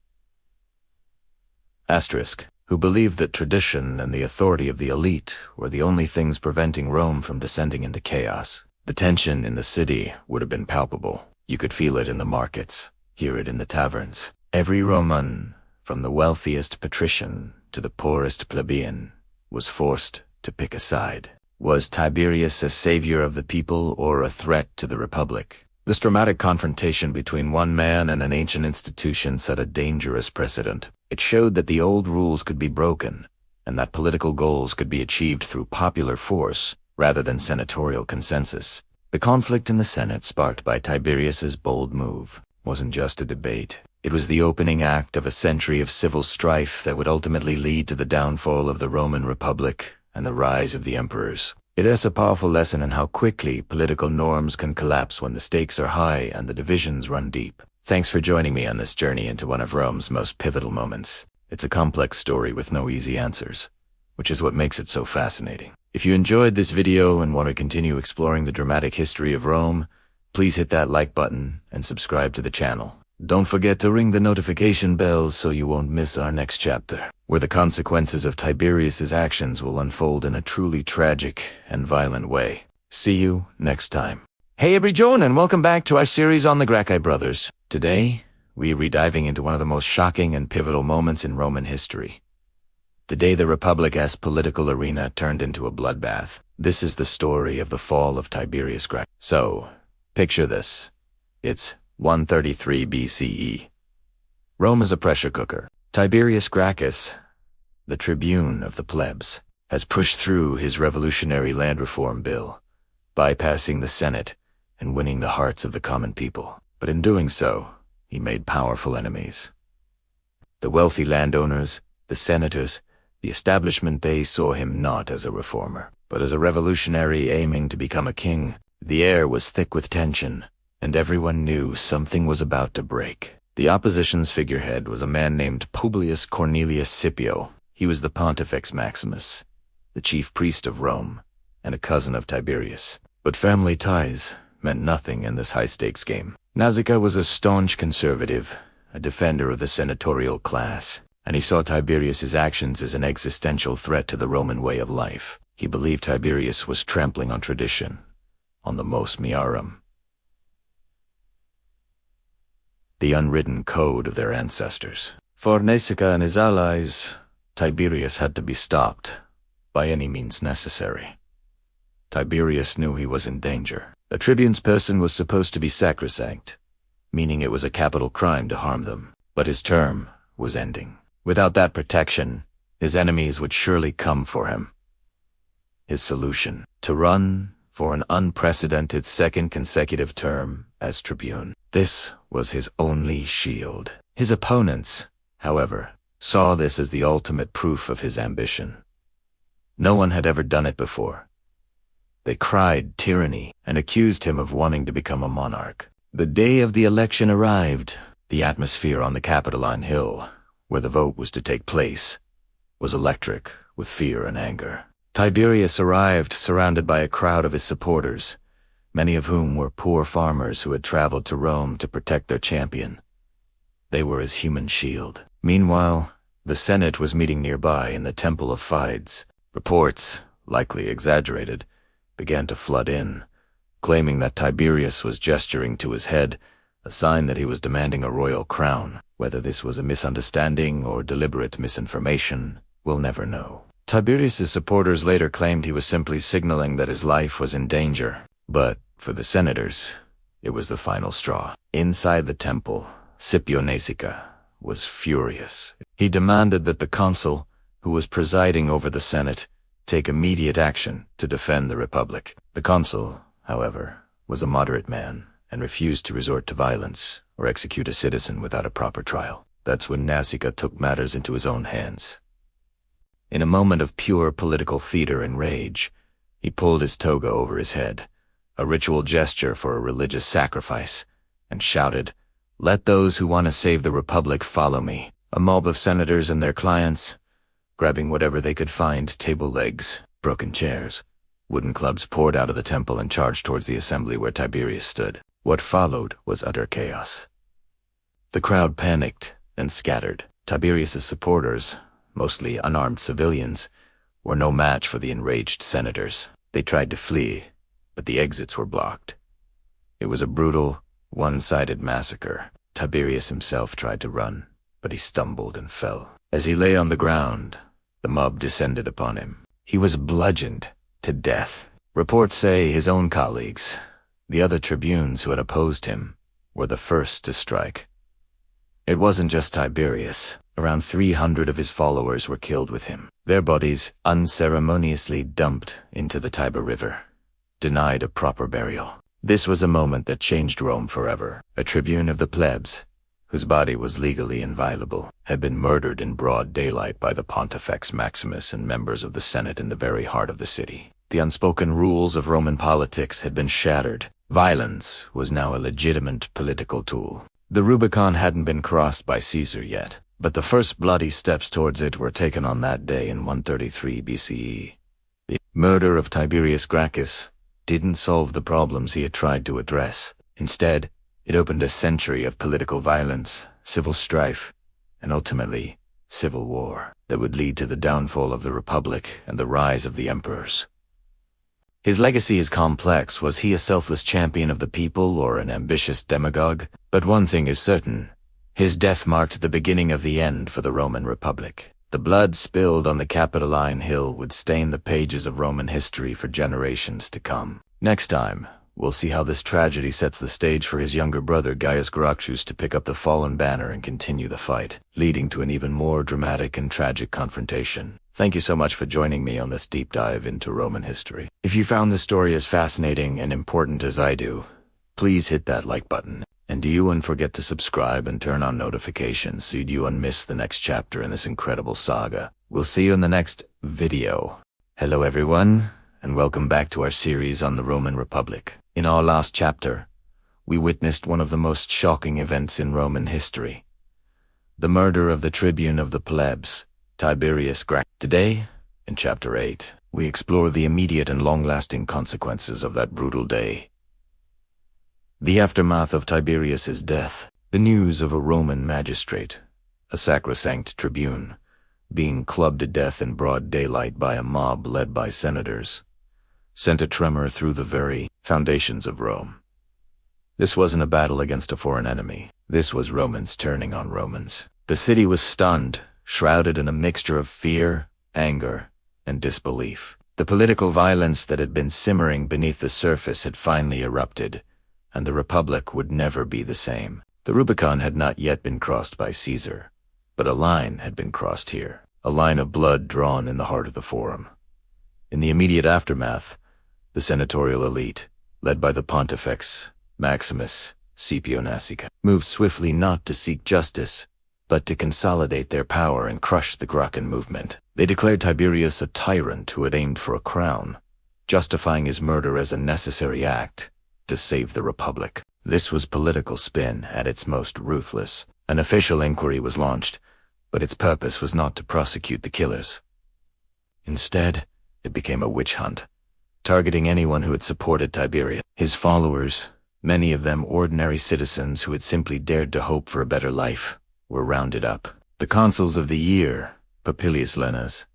who believed that tradition and the authority of the elite were the only things preventing Rome from descending into chaos. The tension in the city would have been palpable. You could feel it in the markets, hear it in the taverns. Every Roman, from the wealthiest patrician to the poorest plebeian, was forced to pick a side. Was Tiberius a savior of the people or a threat to the Republic? This dramatic confrontation between one man and an ancient institution set a dangerous precedent. It showed that the old rules could be broken, and that political goals could be achieved through popular force rather than senatorial consensus. The conflict in the Senate, sparked by Tiberius's bold move, wasn't just a debate. It was the opening act of a century of civil strife that would ultimately lead to the downfall of the Roman Republic and the rise of the emperors. It is a powerful lesson in how quickly political norms can collapse when the stakes are high and the divisions run deep. Thanks for joining me on this journey into one of Rome's most pivotal moments. It's a complex story with no easy answers, which is what makes it so fascinating. If you enjoyed this video and want to continue exploring the dramatic history of Rome, please hit that like button and subscribe to the channel. Don't forget to ring the notification bells so you won't miss our next chapter, where the consequences of Tiberius's actions will unfold in a truly tragic and violent way. See you next time. Hey everyone, and welcome back to our series on the Gracchi brothers. Today, we're rediving into one of the most shocking and pivotal moments in Roman history. The day the Republic's political arena turned into a bloodbath. This is the story of the fall of Tiberius Gracchus. So, picture this. It's 133 BCE. Rome is a pressure cooker. Tiberius Gracchus, the tribune of the plebs, has pushed through his revolutionary land reform bill, bypassing the Senate and winning the hearts of the common people. But in doing so, he made powerful enemies. The wealthy landowners, the senators, the establishment, they saw him not as a reformer, but as a revolutionary aiming to become a king. The air was thick with tension, and everyone knew something was about to break. The opposition's figurehead was a man named Publius Cornelius Scipio. He was the Pontifex Maximus, the chief priest of Rome, and a cousin of Tiberius. But family ties meant nothing in this high-stakes game. Nasica was a staunch conservative, a defender of the senatorial class, and he saw Tiberius's actions as an existential threat to the Roman way of life. He believed Tiberius was trampling on tradition, on the mos mearum, the unwritten code of their ancestors. For Nasica and his allies, Tiberius had to be stopped by any means necessary. Tiberius knew he was in danger. A tribune's person was supposed to be sacrosanct, meaning it was a capital crime to harm them. But his term was ending. Without that protection, his enemies would surely come for him. His solution: to run for an unprecedented second consecutive term as tribune. This was his only shield. His opponents, however, saw this as the ultimate proof of his ambition. No one had ever done it before. They cried tyranny and accused him of wanting to become a monarch. The day of the election arrived. The atmosphere on the Capitoline Hill, where the vote was to take place, was electric with fear and anger. Tiberius arrived surrounded by a crowd of his supporters, many of whom were poor farmers who had traveled to Rome to protect their champion. They were his human shield. Meanwhile, the Senate was meeting nearby in the Temple of Fides. Reports, likely exaggerated, began to flood in, claiming that Tiberius was gesturing to his head, a sign that he was demanding a royal crown. Whether this was a misunderstanding or deliberate misinformation, we'll never know. Tiberius's supporters later claimed he was simply signaling that his life was in danger. But for the senators, it was the final straw. Inside the temple, Scipio Nasica was furious. He demanded that the consul, who was presiding over the Senate, take immediate action to defend the Republic. The consul, however, was a moderate man and refused to resort to violence or execute a citizen without a proper trial. That's when Nasica took matters into his own hands. In a moment of pure political theater and rage, he pulled his toga over his head, a ritual gesture for a religious sacrifice, and shouted, "Let those who want to save the Republic follow me." A mob of senators and their clients, grabbing whatever they could find, table legs, broken chairs, wooden clubs, poured out of the temple and charged towards the assembly where Tiberius stood. What followed was utter chaos. The crowd panicked and scattered. Tiberius's supporters, mostly unarmed civilians, were no match for the enraged senators. They tried to flee, but the exits were blocked. It was a brutal, one-sided massacre. Tiberius himself tried to run, but he stumbled and fell. As he lay on the ground, the mob descended upon him. He was bludgeoned to death. Reports say his own colleagues, the other tribunes who had opposed him, were the first to strike. It wasn't just Tiberius. Around 300 of his followers were killed with him, their bodies unceremoniously dumped into the Tiber River, denied a proper burial. This was a moment that changed Rome forever. A tribune of the plebs, whose body was legally inviolable, had been murdered in broad daylight by the Pontifex Maximus and members of the Senate in the very heart of the city. The unspoken rules of Roman politics had been shattered. Violence was now a legitimate political tool. The Rubicon hadn't been crossed by Caesar yet, but the first bloody steps towards it were taken on that day in 133 BCE. The murder of Tiberius Gracchus didn't solve the problems he had tried to address. Instead, it opened a century of political violence, civil strife, and ultimately, civil war that would lead to the downfall of the Republic and the rise of the emperors. His legacy is complex. Was he a selfless champion of the people or an ambitious demagogue? But one thing is certain. His death marked the beginning of the end for the Roman Republic. The blood spilled on the Capitoline Hill would stain the pages of Roman history for generations to come. Next time, we'll see how this tragedy sets the stage for his younger brother Gaius Gracchus to pick up the fallen banner and continue the fight, leading to an even more dramatic and tragic confrontation. Thank you so much for joining me on this deep dive into Roman history. If you found this story as fascinating and important as I do, please hit that like button. And do you forget to subscribe and turn on notifications so you don't miss the next chapter in this incredible saga. We'll see you in the next video. Hello everyone, and welcome back to our series on the Roman Republic. In our last chapter, we witnessed one of the most shocking events in Roman history. The murder of the tribune of the plebs, Tiberius Gracchus. Today, in chapter 8, we explore the immediate and long-lasting consequences of that brutal day. The aftermath of Tiberius's death, the news of a Roman magistrate, a sacrosanct tribune, being clubbed to death in broad daylight by a mob led by senators, sent a tremor through the very foundations of Rome. This wasn't a battle against a foreign enemy. This was Romans turning on Romans. The city was stunned, shrouded in a mixture of fear, anger, and disbelief. The political violence that had been simmering beneath the surface had finally erupted, and the Republic would never be the same. The Rubicon had not yet been crossed by Caesar, but a line had been crossed here, a line of blood drawn in the heart of the Forum. In the immediate aftermath, the senatorial elite, led by the Pontifex Maximus Scipio Nasica, moved swiftly not to seek justice, but to consolidate their power and crush the Gracchian movement. They declared Tiberius a tyrant who had aimed for a crown, justifying his murder as a necessary act to save the Republic. This was political spin at its most ruthless. An official inquiry was launched, but its purpose was not to prosecute the killers. Instead, it became a witch hunt, targeting anyone who had supported Tiberius. His followers, many of them ordinary citizens who had simply dared to hope for a better life, were rounded up. The consuls of the year, Popilius Lenas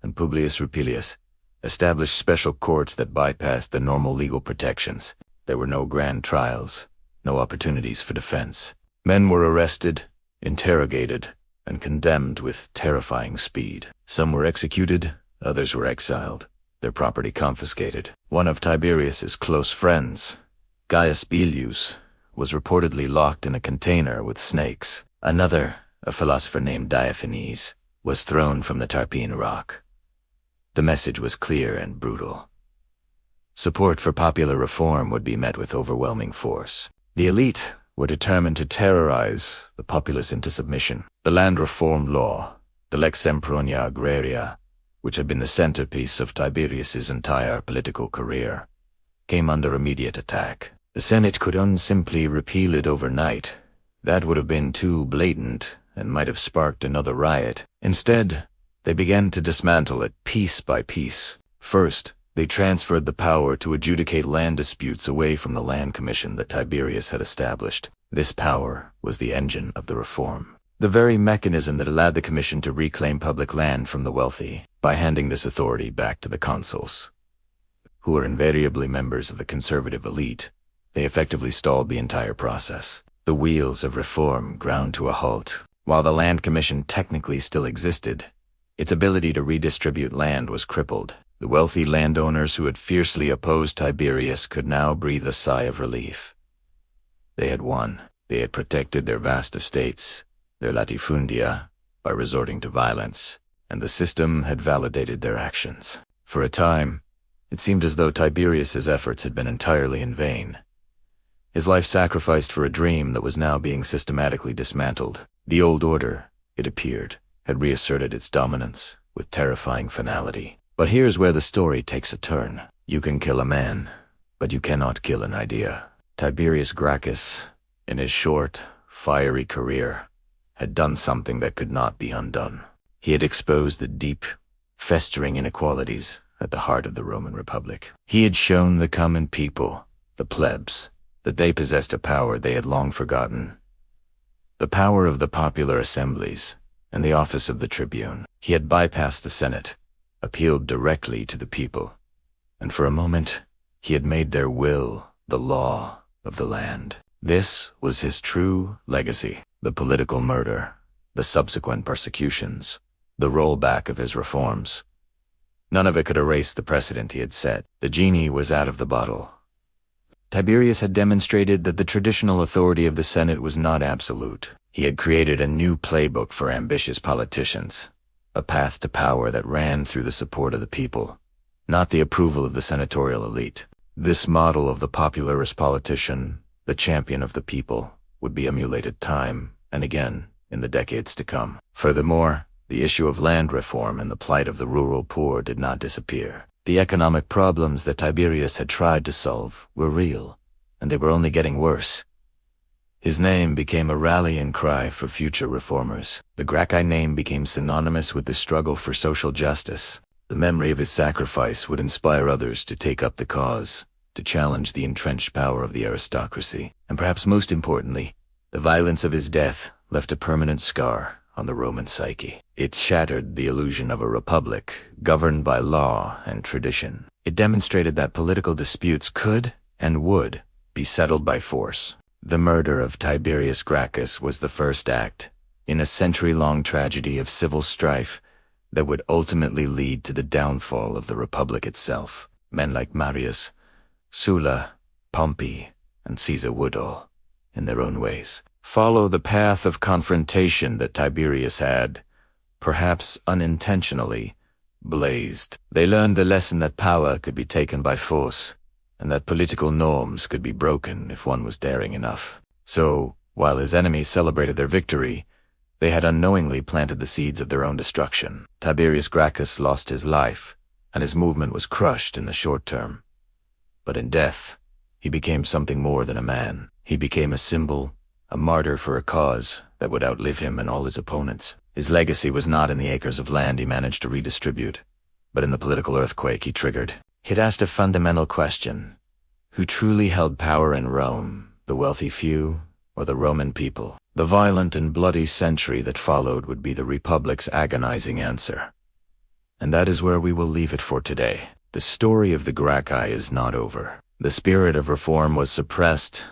and Publius Rupilius, established special courts that bypassed the normal legal protections. There were no grand trials, no opportunities for defense. Men were arrested, interrogated, and condemned with terrifying speed. Some were executed, others were exiled, their property confiscated. One of Tiberius's close friends, Gaius Bilius, was reportedly locked in a container with snakes. Another, a philosopher named Diophanes, was thrown from the Tarpeian Rock. The message was clear and brutal. Support for popular reform would be met with overwhelming force. The elite were determined to terrorize the populace into submission. The land reform law, the Lex Sempronia Agraria, which had been the centerpiece of Tiberius's entire political career, came under immediate attack. The Senate couldn't simply repeal it overnight. That would have been too blatant and might have sparked another riot. Instead, they began to dismantle it piece by piece. First, they transferred the power to adjudicate land disputes away from the land commission that Tiberius had established. This power was the engine of the reform, the very mechanism that allowed the commission to reclaim public land from the wealthy. By handing this authority back to the consuls, who were invariably members of the conservative elite, they effectively stalled the entire process. The wheels of reform ground to a halt. While the land commission technically still existed, its ability to redistribute land was crippled. The wealthy landowners who had fiercely opposed Tiberius could now breathe a sigh of relief. They had won. They had protected their vast estates, their latifundia, by resorting to violence, and the system had validated their actions. For a time, it seemed as though Tiberius's efforts had been entirely in vain. His life sacrificed for a dream that was now being systematically dismantled. The old order, it appeared, had reasserted its dominance with terrifying finality. But here's where the story takes a turn. You can kill a man, but you cannot kill an idea. Tiberius Gracchus, in his short, fiery career, had done something that could not be undone. He had exposed the deep, festering inequalities at the heart of the Roman Republic. He had shown the common people, the plebs, that they possessed a power they had long forgotten. The power of the popular assemblies and the office of the tribune. He had bypassed the Senate, appealed directly to the people, and for a moment, he had made their will the law of the land. This was his true legacy. The political murder, the subsequent persecutions, the rollback of his reforms. None of it could erase the precedent he had set. The genie was out of the bottle. Tiberius had demonstrated that the traditional authority of the Senate was not absolute. He had created a new playbook for ambitious politicians, a path to power that ran through the support of the people, not the approval of the senatorial elite. This model of the popularist politician, the champion of the people, would be emulated time and again in the decades to come. Furthermore, the issue of land reform and the plight of the rural poor did not disappear. The economic problems that Tiberius had tried to solve were real, and they were only getting worse. His name became a rallying cry for future reformers. The Gracchi name became synonymous with the struggle for social justice. The memory of his sacrifice would inspire others to take up the cause, to challenge the entrenched power of the aristocracy. And perhaps most importantly, the violence of his death left a permanent scar on the Roman psyche. It shattered the illusion of a republic governed by law and tradition. It demonstrated that political disputes could and would be settled by force. The murder of Tiberius Gracchus was the first act in a century-long tragedy of civil strife that would ultimately lead to the downfall of the republic itself. Men like Marius, Sulla, Pompey, and Caesar would all, in their own ways, follow the path of confrontation that Tiberius had, perhaps unintentionally, blazed. They learned the lesson that power could be taken by force, and that political norms could be broken if one was daring enough. So, while his enemies celebrated their victory, they had unknowingly planted the seeds of their own destruction. Tiberius Gracchus lost his life, and his movement was crushed in the short term. But in death, he became something more than a man. He became a symbol, a martyr for a cause that would outlive him and all his opponents. His legacy was not in the acres of land he managed to redistribute, but in the political earthquake he triggered. It asked a fundamental question: who truly held power in Rome, the wealthy few or the Roman people? The violent and bloody century that followed would be the Republic's agonizing answer. And that is where we will leave it for today. The story of the Gracchi is not over. The spirit of reform was suppressed,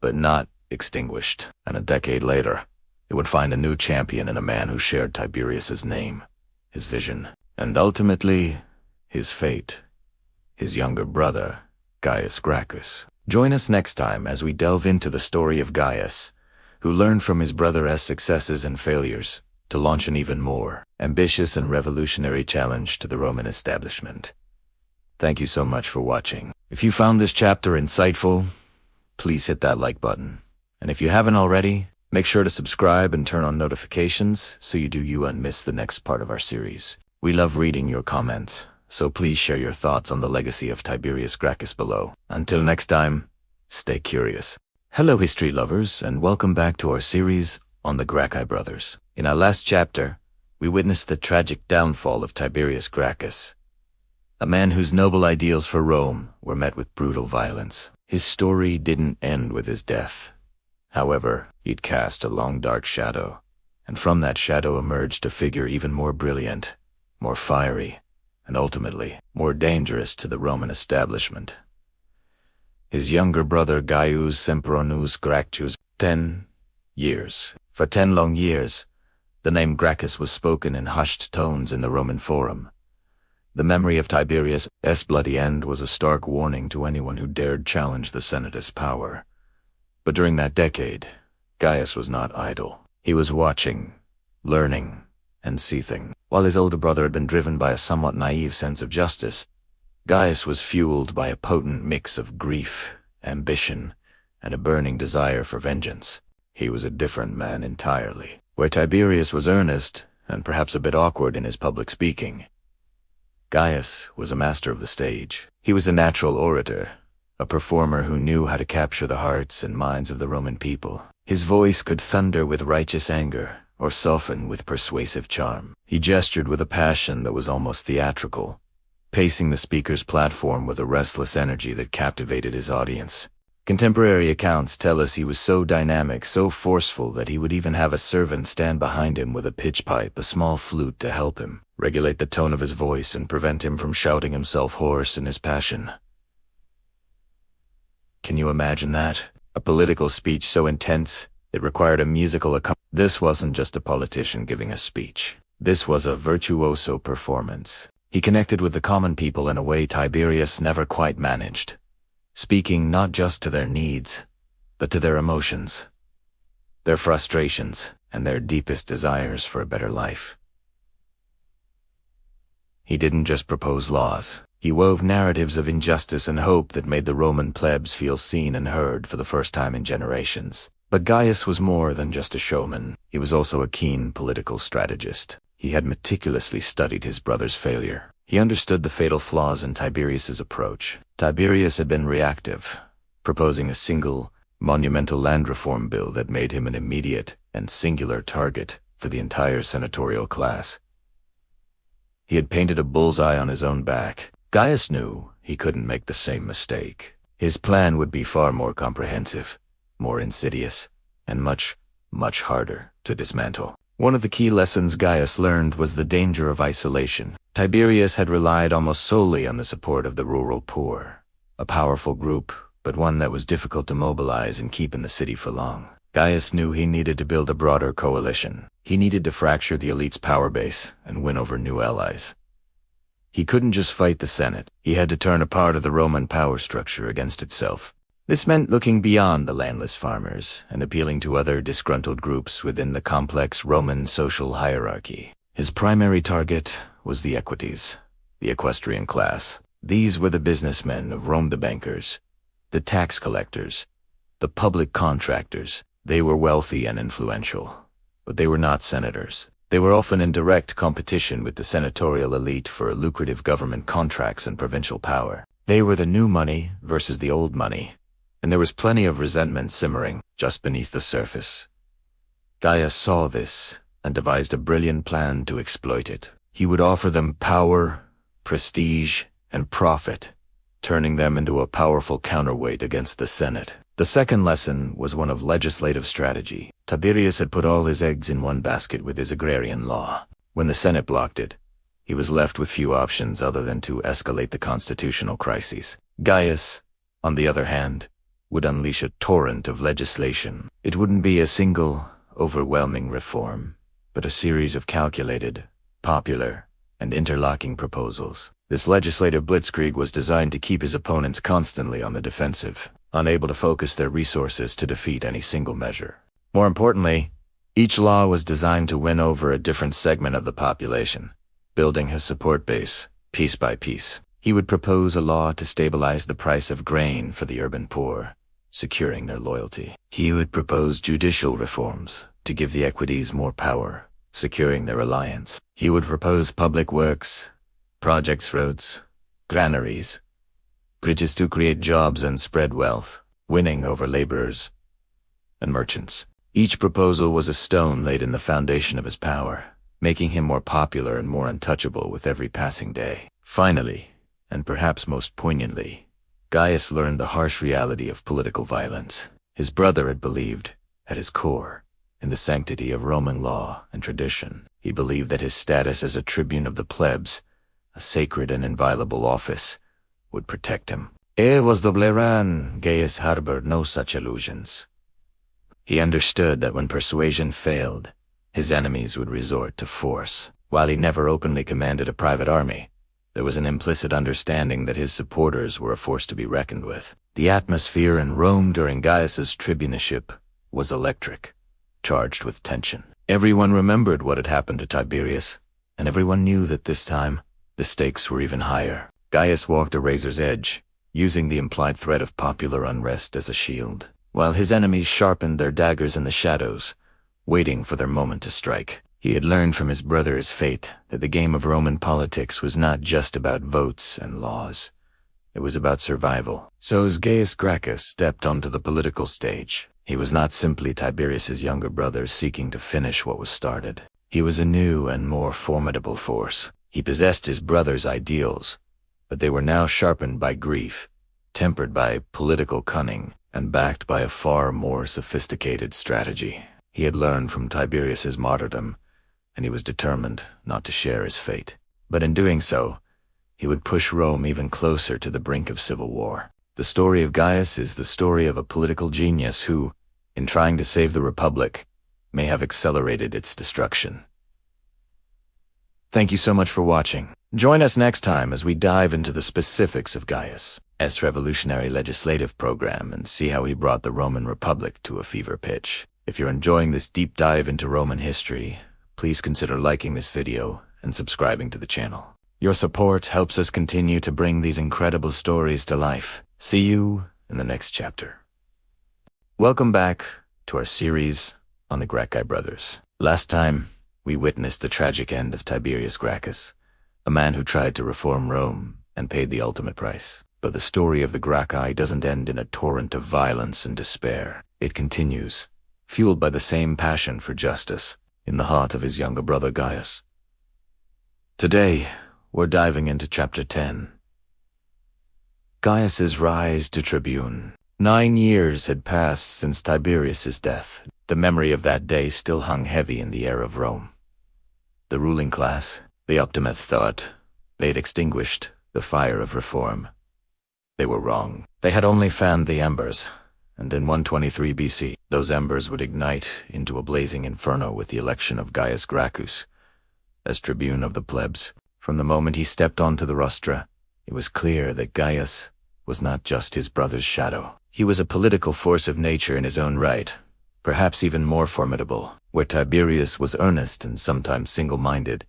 but not extinguished, and a decade later, it would find a new champion in a man who shared Tiberius's name, his vision, and ultimately, his fate. His younger brother, Gaius Gracchus. Join us next time as we delve into the story of Gaius, who learned from his brother's successes and failures to launch an even more ambitious and revolutionary challenge to the Roman establishment. Thank you so much for watching. If you found this chapter insightful, please hit that like button. And if you haven't already, make sure to subscribe and turn on notifications so you won't miss the next part of our series. We love reading your comments, so please share your thoughts on the legacy of Tiberius Gracchus below. Until next time, stay curious. Hello history lovers, and welcome back to our series on the Gracchi brothers. In our last chapter, we witnessed the tragic downfall of Tiberius Gracchus, a man whose noble ideals for Rome were met with brutal violence. His story didn't end with his death. However, he'd cast a long dark shadow, and from that shadow emerged a figure even more brilliant, more fiery, and ultimately more dangerous to the Roman establishment. His younger brother Gaius Sempronius Gracchus. 10 years. For 10 long years, the name Gracchus was spoken in hushed tones in the Roman Forum. The memory of Tiberius' bloody end was a stark warning to anyone who dared challenge the Senate's power. But during that decade, Gaius was not idle. He was watching, learning, and seething. While his older brother had been driven by a somewhat naive sense of justice, Gaius was fueled by a potent mix of grief, ambition, and a burning desire for vengeance. He was a different man entirely. Where Tiberius was earnest, and perhaps a bit awkward in his public speaking, Gaius was a master of the stage. He was a natural orator, a performer who knew how to capture the hearts and minds of the Roman people. His voice could thunder with righteous anger, or soften with persuasive charm. He gestured with a passion that was almost theatrical, pacing the speaker's platform with a restless energy that captivated his audience. Contemporary accounts tell us he was so dynamic, so forceful, that he would even have a servant stand behind him with a pitch pipe, a small flute, to help him regulate the tone of his voice and prevent him from shouting himself hoarse in his passion. Can you imagine that? A political speech so intense, it required a musical accompaniment. This wasn't just a politician giving a speech. This was a virtuoso performance. He connected with the common people in a way Tiberius never quite managed. speaking not just to their needs, but to their emotions, their frustrations, and their deepest desires for a better life. He didn't just propose laws. He wove narratives of injustice and hope that made the Roman plebs feel seen and heard for the first time in generations. But Gaius was more than just a showman. He was also a keen political strategist. He had meticulously studied his brother's failure. He understood the fatal flaws in Tiberius's approach. Tiberius had been reactive, proposing a single, monumental land reform bill that made him an immediate and singular target for the entire senatorial class. He had painted a bullseye on his own back. Gaius knew he couldn't make the same mistake. His plan would be far more comprehensive, more insidious, and much, much harder to dismantle. One of the key lessons Gaius learned was the danger of isolation. Tiberius had relied almost solely on the support of the rural poor, a powerful group, but one that was difficult to mobilize and keep in the city for long. Gaius knew he needed to build a broader coalition. He needed to fracture the elite's power base and win over new allies. He couldn't just fight the Senate. He had to turn a part of the Roman power structure against itself. This meant looking beyond the landless farmers and appealing to other disgruntled groups within the complex Roman social hierarchy. His primary target was the equites, the equestrian class. These were the businessmen of Rome, the bankers, the tax collectors, the public contractors. They were wealthy and influential, but they were not senators. They were often in direct competition with the senatorial elite for lucrative government contracts and provincial power. They were the new money versus the old money, and there was plenty of resentment simmering just beneath the surface. Gaius saw this and devised a brilliant plan to exploit it. He would offer them power, prestige, and profit, turning them into a powerful counterweight against the Senate. The second lesson was one of legislative strategy. Tiberius had put all his eggs in one basket with his agrarian law. When the Senate blocked it, he was left with few options other than to escalate the constitutional crises. Gaius, on the other hand, would unleash a torrent of legislation. It wouldn't be a single, overwhelming reform, but a series of calculated, popular, and interlocking proposals. This legislative blitzkrieg was designed to keep his opponents constantly on the defensive, unable to focus their resources to defeat any single measure. More importantly, each law was designed to win over a different segment of the population, building his support base piece by piece. He would propose a law to stabilize the price of grain for the urban poor, securing their loyalty. He would propose judicial reforms to give the equites more power, securing their alliance. He would propose public works, projects, roads, granaries, bridges to create jobs and spread wealth, winning over laborers and merchants. Each proposal was a stone laid in the foundation of his power, making him more popular and more untouchable with every passing day. Finally, and perhaps most poignantly, Gaius learned the harsh reality of political violence. His brother had believed, at his core, in the sanctity of Roman law and tradition. He believed that his status as a tribune of the plebs, a sacred and inviolable office, would protect him. Was dobleran, Gaius harbored no such illusions. He understood that when persuasion failed, his enemies would resort to force. While he never openly commanded a private army, there was an implicit understanding that his supporters were a force to be reckoned with. The atmosphere in Rome during Gaius's tribuneship was electric, charged with tension. Everyone remembered what had happened to Tiberius, and everyone knew that this time, the stakes were even higher. Gaius walked a razor's edge, using the implied threat of popular unrest as a shield, while his enemies sharpened their daggers in the shadows, waiting for their moment to strike. He had learned from his brother's fate that the game of Roman politics was not just about votes and laws. It was about survival. So as Gaius Gracchus stepped onto the political stage, he was not simply Tiberius's younger brother seeking to finish what was started. He was a new and more formidable force. He possessed his brother's ideals, but they were now sharpened by grief, tempered by political cunning, and backed by a far more sophisticated strategy. He had learned from Tiberius's martyrdom, and he was determined not to share his fate. But in doing so, he would push Rome even closer to the brink of civil war. The story of Gaius is the story of a political genius who, in trying to save the Republic, may have accelerated its destruction. Thank you so much for watching. Join us next time as we dive into the specifics of Gaius. revolutionary legislative program and see how he brought the Roman Republic to a fever pitch. If you're enjoying this deep dive into Roman history, please consider liking this video and subscribing to the channel. Your support helps us continue to bring these incredible stories to life. See you in the next chapter. Welcome back to our series on the Gracchi brothers. Last time, we witnessed the tragic end of Tiberius Gracchus, a man who tried to reform Rome and paid the ultimate price. But the story of the Gracchi doesn't end in a torrent of violence and despair. It continues, fueled by the same passion for justice in the heart of his younger brother Gaius. Today, we're diving into chapter 10. Gaius's rise to tribune. 9 years had passed since Tiberius's death. The memory of that day still hung heavy in the air of Rome. The ruling class, the optimist, thought they'd extinguished the fire of reform. They were wrong. They had only fanned the embers, and in 123 BC, those embers would ignite into a blazing inferno with the election of Gaius Gracchus as tribune of the plebs. From the moment he stepped onto the rostra, it was clear that Gaius was not just his brother's shadow. He was a political force of nature in his own right, perhaps even more formidable. Where Tiberius was earnest and sometimes single-minded,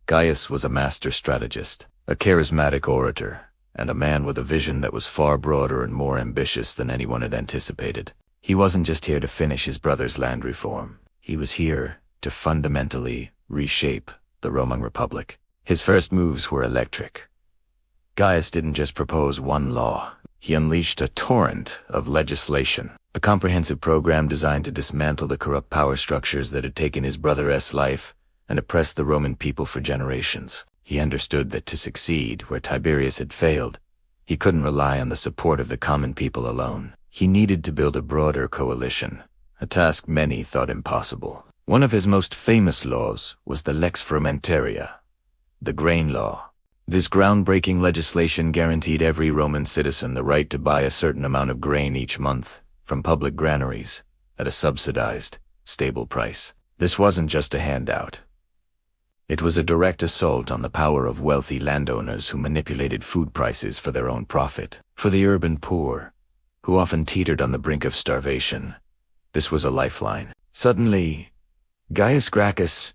Gaius was a master strategist, a charismatic orator, and a man with a vision that was far broader and more ambitious than anyone had anticipated. He wasn't just here to finish his brother's land reform. He was here to fundamentally reshape the Roman Republic. His first moves were electric. Gaius didn't just propose one law. He unleashed a torrent of legislation, a comprehensive program designed to dismantle the corrupt power structures that had taken his brother's life and oppressed the Roman people for generations. He understood that to succeed where Tiberius had failed, he couldn't rely on the support of the common people alone. He needed to build a broader coalition, a task many thought impossible. One of his most famous laws was the lex frumentaria, the grain law. This groundbreaking legislation guaranteed every Roman citizen the right to buy a certain amount of grain each month from public granaries at a subsidized, stable price. This wasn't just a handout. It was a direct assault on the power of wealthy landowners who manipulated food prices for their own profit. For the urban poor, who often teetered on the brink of starvation, this was a lifeline. Suddenly, Gaius Gracchus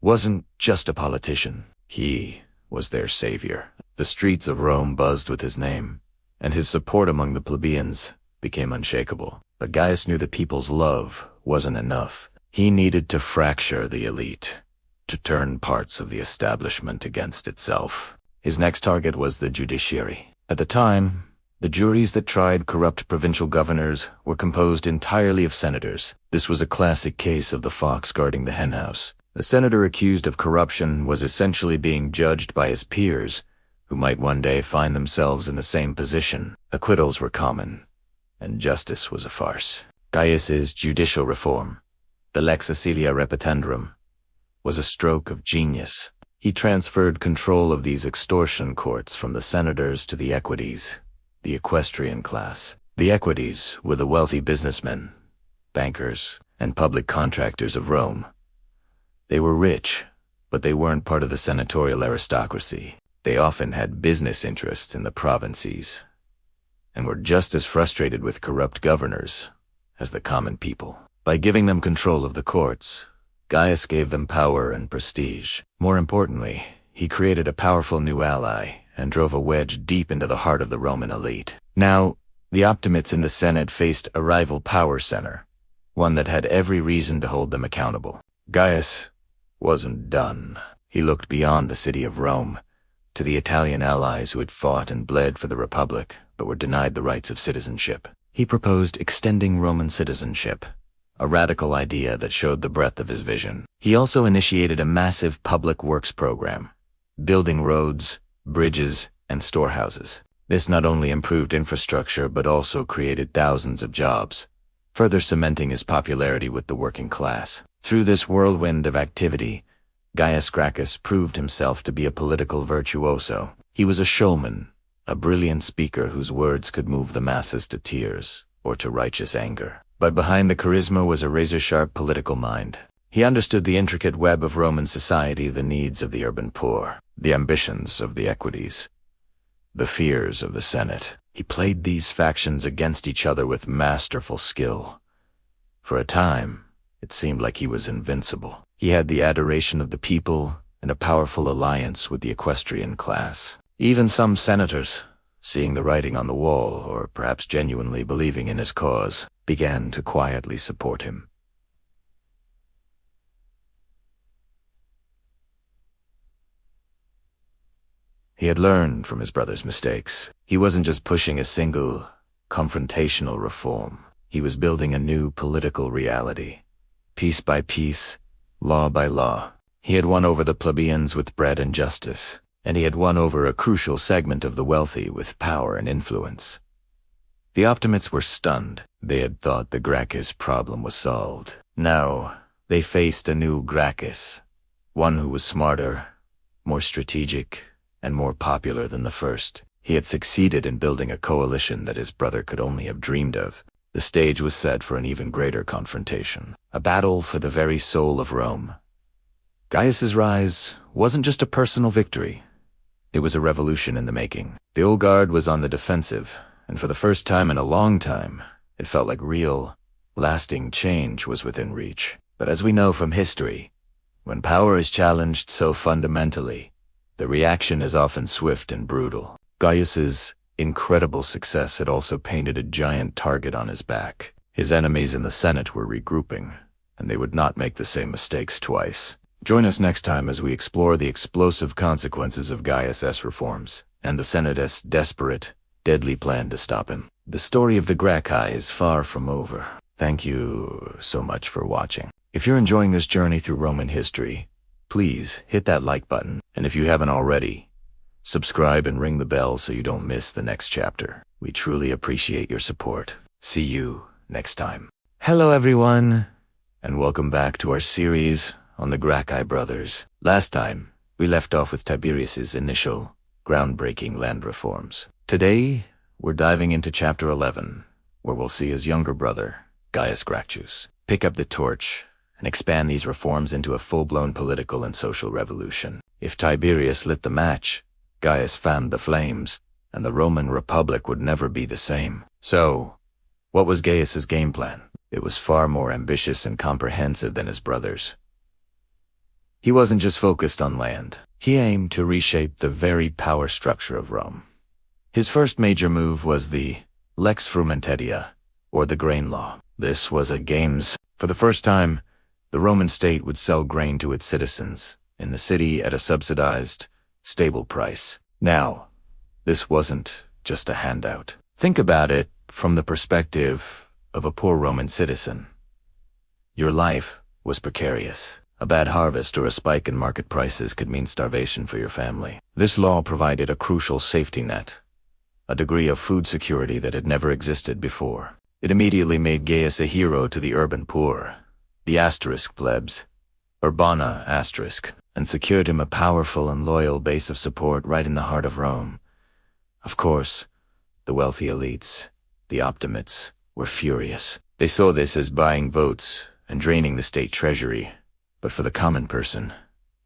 wasn't just a politician. He was their savior. The streets of Rome buzzed with his name, and his support among the plebeians became unshakable. But Gaius knew the people's love wasn't enough. He needed to fracture the elite, to turn parts of the establishment against itself. His next target was the judiciary. At the time, the juries that tried corrupt provincial governors were composed entirely of senators. This was a classic case of the fox guarding the henhouse. A senator accused of corruption was essentially being judged by his peers, who might one day find themselves in the same position. Acquittals were common, and justice was a farce. Gaius's judicial reform, the lex Aecilia repetendum, was a stroke of genius. He transferred control of these extortion courts from the senators to the equites, the equestrian class. The equites were the wealthy businessmen, bankers, and public contractors of Rome. They were rich, but they weren't part of the senatorial aristocracy. They often had business interests in the provinces, and were just as frustrated with corrupt governors as the common people. By giving them control of the courts, Gaius gave them power and prestige. More importantly, he created a powerful new ally and drove a wedge deep into the heart of the Roman elite. Now, the optimates in the Senate faced a rival power center, one that had every reason to hold them accountable. Gaius wasn't done. He looked beyond the city of Rome, to the Italian allies who had fought and bled for the Republic, but were denied the rights of citizenship. He proposed extending Roman citizenship, a radical idea that showed the breadth of his vision. He also initiated a massive public works program, building roads, bridges, and storehouses. This not only improved infrastructure but also created thousands of jobs, further cementing his popularity with the working class. Through this whirlwind of activity, Gaius Gracchus proved himself to be a political virtuoso. He was a showman, a brilliant speaker whose words could move the masses to tears or to righteous anger. But behind the charisma was a razor-sharp political mind. He understood the intricate web of Roman society, the needs of the urban poor, the ambitions of the equites, the fears of the Senate. He played these factions against each other with masterful skill. For a time, it seemed like he was invincible. He had the adoration of the people and a powerful alliance with the equestrian class. Even some senators, seeing the writing on the wall, or perhaps genuinely believing in his cause, began to quietly support him. He had learned from his brother's mistakes. He wasn't just pushing a single, confrontational reform. He was building a new political reality. Piece by piece, law by law. He had won over the plebeians with bread and justice, and he had won over a crucial segment of the wealthy with power and influence. The Optimates were stunned. They had thought the Gracchus problem was solved. Now, they faced a new Gracchus, one who was smarter, more strategic, and more popular than the first. He had succeeded in building a coalition that his brother could only have dreamed of. The stage was set for an even greater confrontation, a battle for the very soul of Rome. Gaius's rise wasn't just a personal victory. It was a revolution in the making. The old guard was on the defensive, and for the first time in a long time, it felt like real, lasting change was within reach. But as we know from history, when power is challenged so fundamentally, the reaction is often swift and brutal. Gaius's incredible success had also painted a giant target on his back. His enemies in the Senate were regrouping, and they would not make the same mistakes twice. Join us next time as we explore the explosive consequences of Gaius's reforms, and the Senate's desperate, deadly plan to stop him. The story of the Gracchi is far from over. Thank you so much for watching. If you're enjoying this journey through Roman history, please hit that like button, and if you haven't already, subscribe and ring the bell so you don't miss the next chapter. We truly appreciate your support. See you next time. Hello everyone, and welcome back to our series on the Gracchi brothers. Last time, we left off with Tiberius's initial, groundbreaking land reforms. Today, we're diving into chapter 11, where we'll see his younger brother, Gaius Gracchus, pick up the torch and expand these reforms into a full-blown political and social revolution. If Tiberius lit the match, Gaius fanned the flames, and the Roman Republic would never be the same. So, what was Gaius's game plan? It was far more ambitious and comprehensive than his brother's. He wasn't just focused on land. He aimed to reshape the very power structure of Rome. His first major move was the lex frumentaria, or the grain law. This was a games. For the first time, the Roman state would sell grain to its citizens in the city at a subsidized, stable price. Now, this wasn't just a handout. Think about it from the perspective of a poor Roman citizen. Your life was precarious. A bad harvest or a spike in market prices could mean starvation for your family. This law provided a crucial safety net, a degree of food security that had never existed before. It immediately made Gaius a hero to the urban poor, the asterisk plebs, urbana asterisk, and secured him a powerful and loyal base of support right in the heart of Rome. Of course, the wealthy elites, the Optimates, were furious. They saw this as buying votes and draining the state treasury, but for the common person,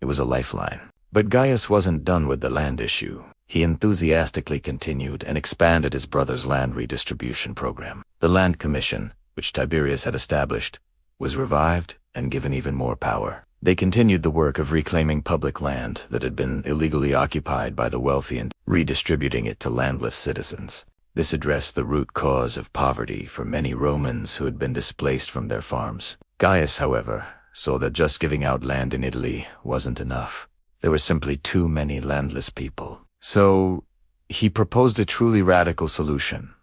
it was a lifeline. But Gaius wasn't done with the land issue. He enthusiastically continued and expanded his brother's land redistribution program. The Land Commission, which Tiberius had established, was revived and given even more power. They continued the work of reclaiming public land that had been illegally occupied by the wealthy and redistributing it to landless citizens. This addressed the root cause of poverty for many Romans who had been displaced from their farms. Gaius, however, saw that just giving out land in Italy wasn't enough. There were simply too many landless people. So, he proposed a truly radical solution: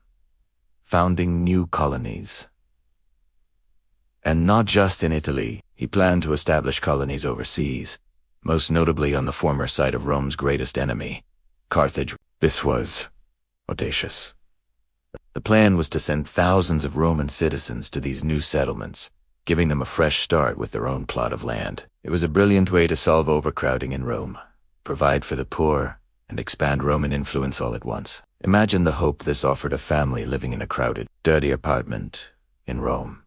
founding new colonies. And not just in Italy, he planned to establish colonies overseas, most notably on the former site of Rome's greatest enemy, Carthage. This was audacious. The plan was to send thousands of Roman citizens to these new settlements, giving them a fresh start with their own plot of land. It was a brilliant way to solve overcrowding in Rome, provide for the poor, and expand Roman influence all at once. Imagine the hope this offered a family living in a crowded, dirty apartment in Rome.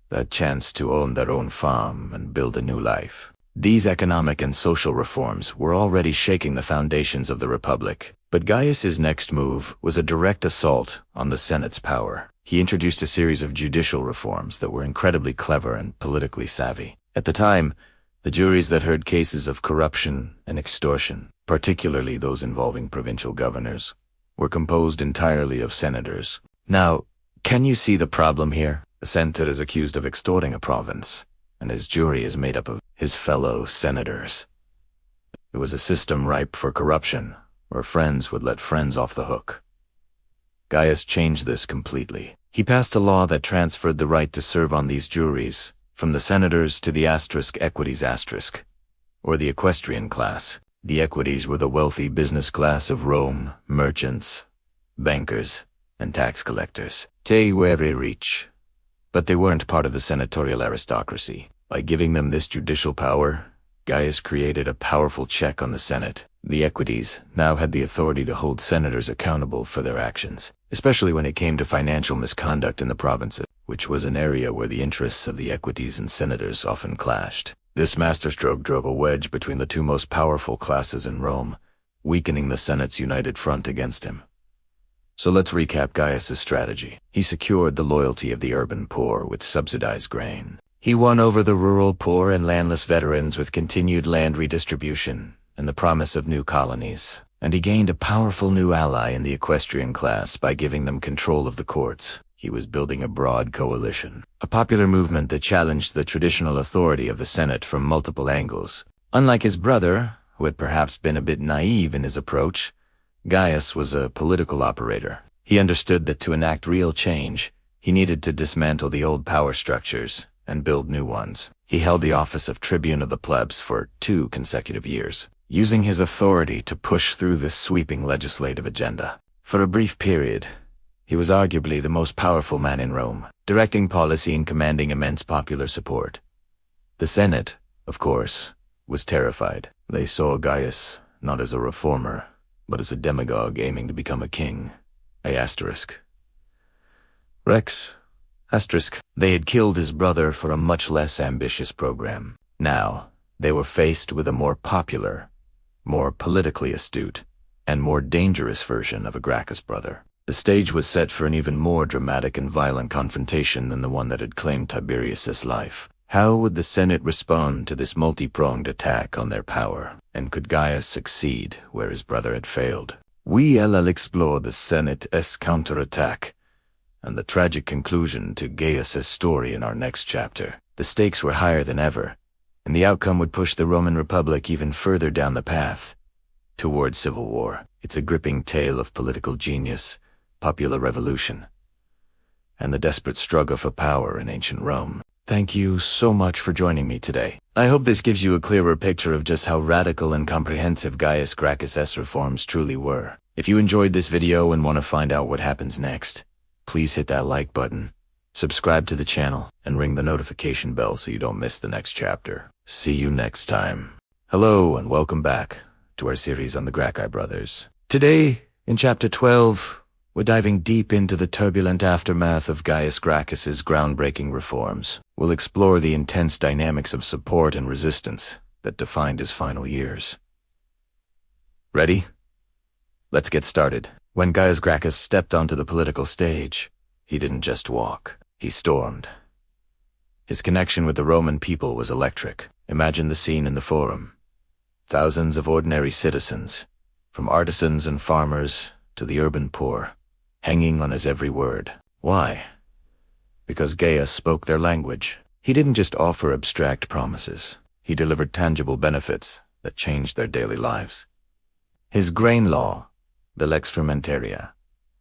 The chance to own their own farm and build a new life. These economic and social reforms were already shaking the foundations of the Republic, But Gaius's next move was a direct assault on the Senate's power. He introduced a series of judicial reforms that were incredibly clever and politically savvy. At the time, the juries that heard cases of corruption and extortion, particularly those involving provincial governors, were composed entirely of senators. Now, can you see the problem here? A senator is accused of extorting a province, and his jury is made up of his fellow senators. It was a system ripe for corruption, where friends would let friends off the hook. Gaius changed this completely. He passed a law that transferred the right to serve on these juries from the senators to the equities, or the equestrian class. The equities were the wealthy business class of Rome, merchants, bankers, and tax collectors. They were rich, but they weren't part of the senatorial aristocracy. By giving them this judicial power, Gaius created a powerful check on the Senate. The equities now had the authority to hold senators accountable for their actions, especially when it came to financial misconduct in the provinces, which was an area where the interests of the equities and senators often clashed. This masterstroke drove a wedge between the two most powerful classes in Rome, weakening the Senate's united front against him. So let's recap Gaius's strategy. He secured the loyalty of the urban poor with subsidized grain. He won over the rural poor and landless veterans with continued land redistribution and the promise of new colonies. And he gained a powerful new ally in the equestrian class by giving them control of the courts. He was building a broad coalition, a popular movement that challenged the traditional authority of the Senate from multiple angles. Unlike his brother, who had perhaps been a bit naive in his approach, Gaius was a political operator. He understood that to enact real change, he needed to dismantle the old power structures and build new ones. He held the office of tribune of the plebs for 2 consecutive years, using his authority to push through this sweeping legislative agenda. For a brief period, he was arguably the most powerful man in Rome, directing policy and commanding immense popular support. The Senate, of course, was terrified. They saw Gaius not as a reformer, but as a demagogue aiming to become a king. Rex. They had killed his brother for a much less ambitious program. Now, they were faced with a more popular, more politically astute, and more dangerous version of a Gracchus brother. The stage was set for an even more dramatic and violent confrontation than the one that had claimed Tiberius's life. How would the Senate respond to this multi-pronged attack on their power? And could Gaius succeed where his brother had failed? We'll explore the Senate's counterattack and the tragic conclusion to Gaius's story in our next chapter. The stakes were higher than ever, and the outcome would push the Roman Republic even further down the path toward civil war. It's a gripping tale of political genius, popular revolution, and the desperate struggle for power in ancient Rome. Thank you so much for joining me today. I hope this gives you a clearer picture of just how radical and comprehensive Gaius Gracchus' reforms truly were. If you enjoyed this video and want to find out what happens next, please hit that like button, subscribe to the channel, and ring the notification bell so you don't miss the next chapter. See you next time. Hello and welcome back to our series on the Gracchi brothers. Today, in Chapter 12, we're diving deep into the turbulent aftermath of Gaius Gracchus' groundbreaking reforms. We'll explore the intense dynamics of support and resistance that defined his final years. Ready? Let's get started. When Gaius Gracchus stepped onto the political stage, he didn't just walk, he stormed. His connection with the Roman people was electric. Imagine the scene in the Forum. Thousands of ordinary citizens, from artisans and farmers to the urban poor, hanging on his every word. Why? Because Gaius spoke their language. He didn't just offer abstract promises. He delivered tangible benefits that changed their daily lives. His grain law, the lex fermentaria,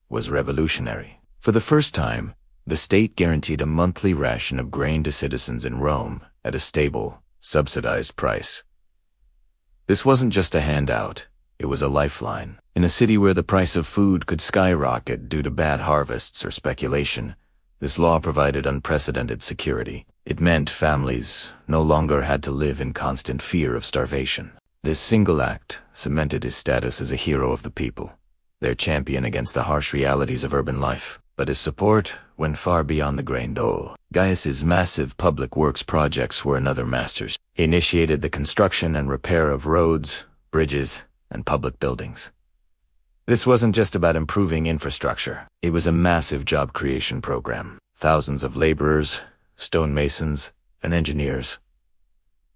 was revolutionary. For the first time, the state guaranteed a monthly ration of grain to citizens in Rome at a stable, subsidized price. This wasn't just a handout, it was a lifeline. In a city where the price of food could skyrocket due to bad harvests or speculation, this law provided unprecedented security. It meant families no longer had to live in constant fear of starvation. This single act cemented his status as a hero of the people, their champion against the harsh realities of urban life. But his support went far beyond the grain dole. Gaius's massive public works projects were another masterpiece. He initiated the construction and repair of roads, bridges, and public buildings. This wasn't just about improving infrastructure. It was a massive job creation program. Thousands of laborers, stonemasons, and engineers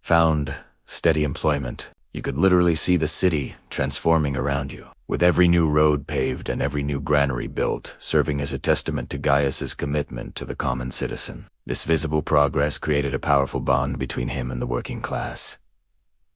found steady employment. You could literally see the city transforming around you, with every new road paved and every new granary built, serving as a testament to Gaius's commitment to the common citizen. This visible progress created a powerful bond between him and the working class.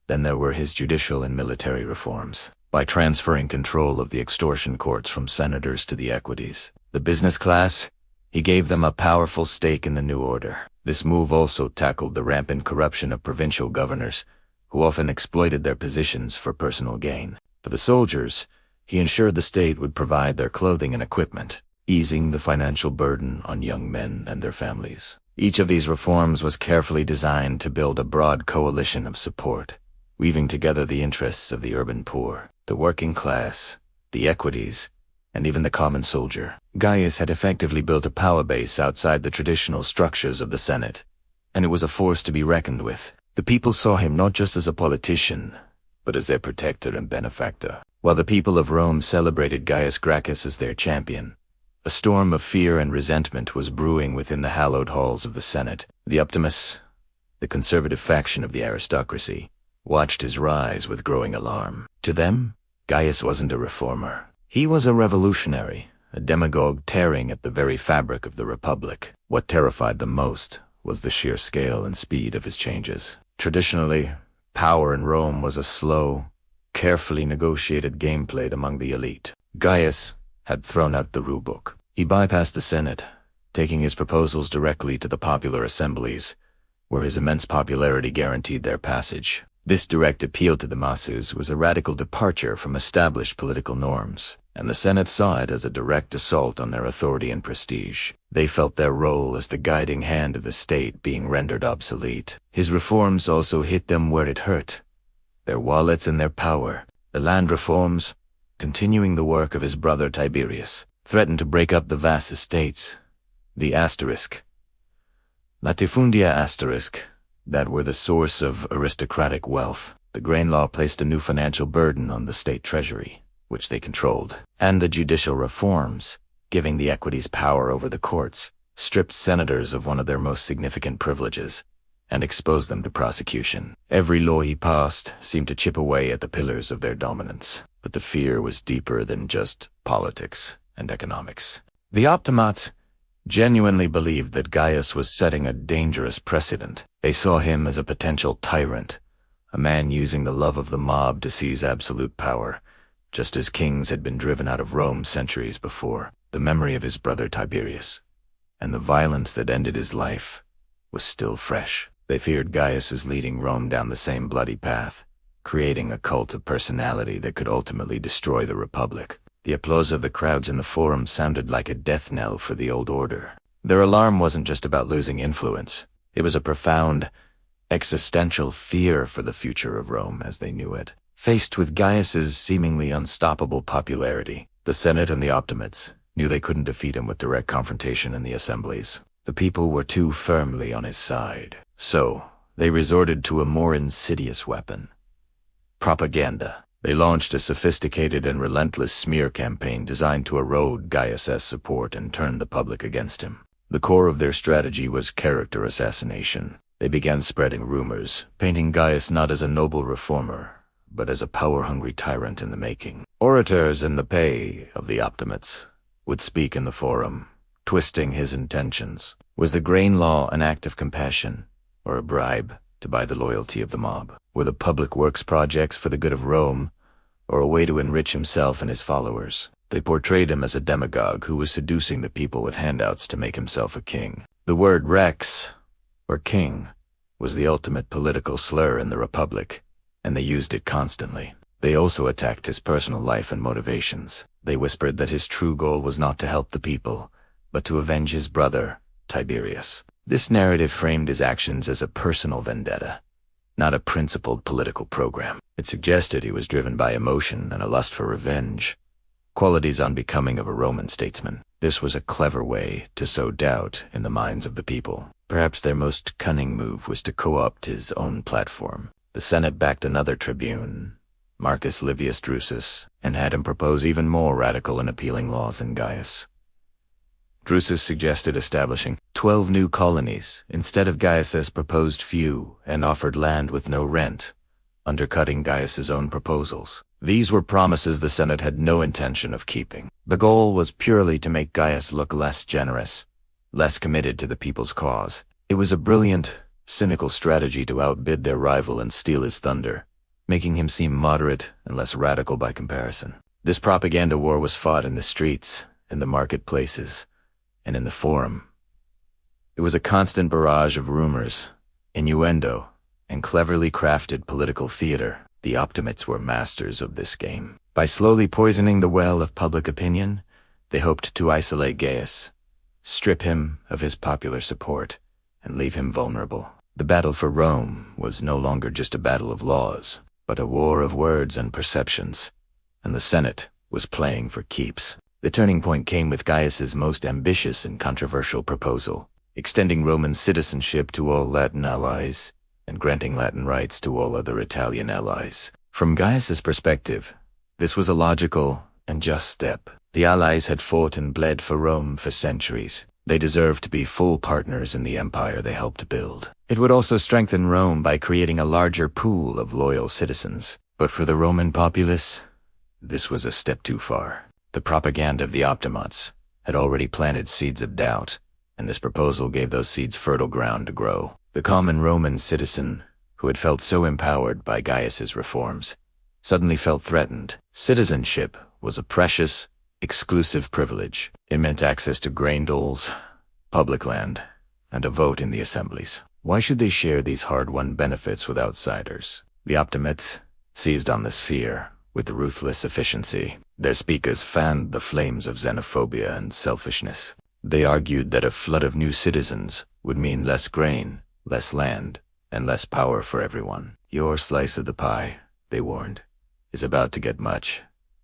Then there were his judicial and military reforms. By transferring control of the extortion courts from senators to the equities, the business class, he gave them a powerful stake in the new order. This move also tackled the rampant corruption of provincial governors, who often exploited their positions for personal gain. For the soldiers, he ensured the state would provide their clothing and equipment, easing the financial burden on young men and their families. Each of these reforms was carefully designed to build a broad coalition of support, weaving together the interests of the urban poor, the working class, the equities, and even the common soldier. Gaius had effectively built a power base outside the traditional structures of the Senate, and it was a force to be reckoned with. The people saw him not just as a politician, but as their protector and benefactor. While the people of Rome celebrated Gaius Gracchus as their champion, a storm of fear and resentment was brewing within the hallowed halls of the Senate. The Optimus, the conservative faction of the aristocracy, watched his rise with growing alarm. To them, Gaius wasn't a reformer. He was a revolutionary, a demagogue tearing at the very fabric of the Republic. What terrified them most was the sheer scale and speed of his changes. Traditionally, power in Rome was a slow, carefully negotiated game played among the elite. Gaius had thrown out the rulebook. He bypassed the Senate, taking his proposals directly to the popular assemblies, where his immense popularity guaranteed their passage. This direct appeal to the masses was a radical departure from established political norms, and the Senate saw it as a direct assault on their authority and prestige. They felt their role as the guiding hand of the state being rendered obsolete. His reforms also hit them where it hurt: their wallets and their power. The land reforms, continuing the work of his brother Tiberius, threatened to break up the vast estates, the latifundia that were the source of aristocratic wealth. The grain law placed a new financial burden on the state treasury, which they controlled, and the judicial reforms, giving the equities power over the courts, stripped senators of one of their most significant privileges and exposed them to prosecution. Every law he passed seemed to chip away at the pillars of their dominance, but the fear was deeper than just politics and economics. The Optimates genuinely believed that Gaius was setting a dangerous precedent. They saw him as a potential tyrant, a man using the love of the mob to seize absolute power, just as kings had been driven out of Rome centuries before. The memory of his brother Tiberius, and the violence that ended his life, was still fresh. They feared Gaius was leading Rome down the same bloody path, creating a cult of personality that could ultimately destroy the Republic. The applause of the crowds in the forum sounded like a death knell for the old order. Their alarm wasn't just about losing influence. It was a profound, existential fear for the future of Rome as they knew it. Faced with Gaius's seemingly unstoppable popularity, the Senate and the Optimates knew they couldn't defeat him with direct confrontation in the assemblies. The people were too firmly on his side. So, they resorted to a more insidious weapon: propaganda. They launched a sophisticated and relentless smear campaign designed to erode Gaius's support and turn the public against him. The core of their strategy was character assassination. They began spreading rumors, painting Gaius not as a noble reformer, but as a power-hungry tyrant in the making. Orators in the pay of the Optimates would speak in the forum, twisting his intentions. Was the grain law an act of compassion, or a bribe to buy the loyalty of the mob? Were the public works projects for the good of Rome, or a way to enrich himself and his followers? They portrayed him as a demagogue who was seducing the people with handouts to make himself a king. The word rex, or king, was the ultimate political slur in the Republic, and they used it constantly. They also attacked his personal life and motivations. They whispered that his true goal was not to help the people, but to avenge his brother, Tiberius. This narrative framed his actions as a personal vendetta, not a principled political program. It suggested he was driven by emotion and a lust for revenge, qualities unbecoming of a Roman statesman. This was a clever way to sow doubt in the minds of the people. Perhaps their most cunning move was to co-opt his own platform. The Senate backed another tribune, Marcus Livius Drusus, and had him propose even more radical and appealing laws than Gaius. Drusus suggested establishing 12 new colonies instead of Gaius's proposed few, and offered land with no rent, undercutting Gaius's own proposals. These were promises the Senate had no intention of keeping. The goal was purely to make Gaius look less generous, less committed to the people's cause. It was a brilliant, cynical strategy to outbid their rival and steal his thunder, making him seem moderate and less radical by comparison. This propaganda war was fought in the streets, in the marketplaces, and in the forum. It was a constant barrage of rumors, innuendo, and cleverly crafted political theater. The Optimates were masters of this game. By slowly poisoning the well of public opinion, they hoped to isolate Gaius, strip him of his popular support, and leave him vulnerable. The battle for Rome was no longer just a battle of laws, but a war of words and perceptions, and the Senate was playing for keeps. The turning point came with Gaius's most ambitious and controversial proposal, extending Roman citizenship to all Latin allies and granting Latin rights to all other Italian allies. From Gaius's perspective, this was a logical and just step. The allies had fought and bled for Rome for centuries. They deserved to be full partners in the empire they helped build. It would also strengthen Rome by creating a larger pool of loyal citizens. But for the Roman populace, this was a step too far. The propaganda of the Optimates had already planted seeds of doubt, and this proposal gave those seeds fertile ground to grow. The common Roman citizen, who had felt so empowered by Gaius's reforms, suddenly felt threatened. Citizenship was a precious, exclusive privilege. It meant access to grain doles, public land, and a vote in the assemblies. Why should they share these hard-won benefits with outsiders? The Optimates seized on this fear with ruthless efficiency. Their speakers fanned the flames of xenophobia and selfishness. They argued that a flood of new citizens would mean less grain, less land, and less power for everyone. Your slice of the pie, they warned, is about to get much,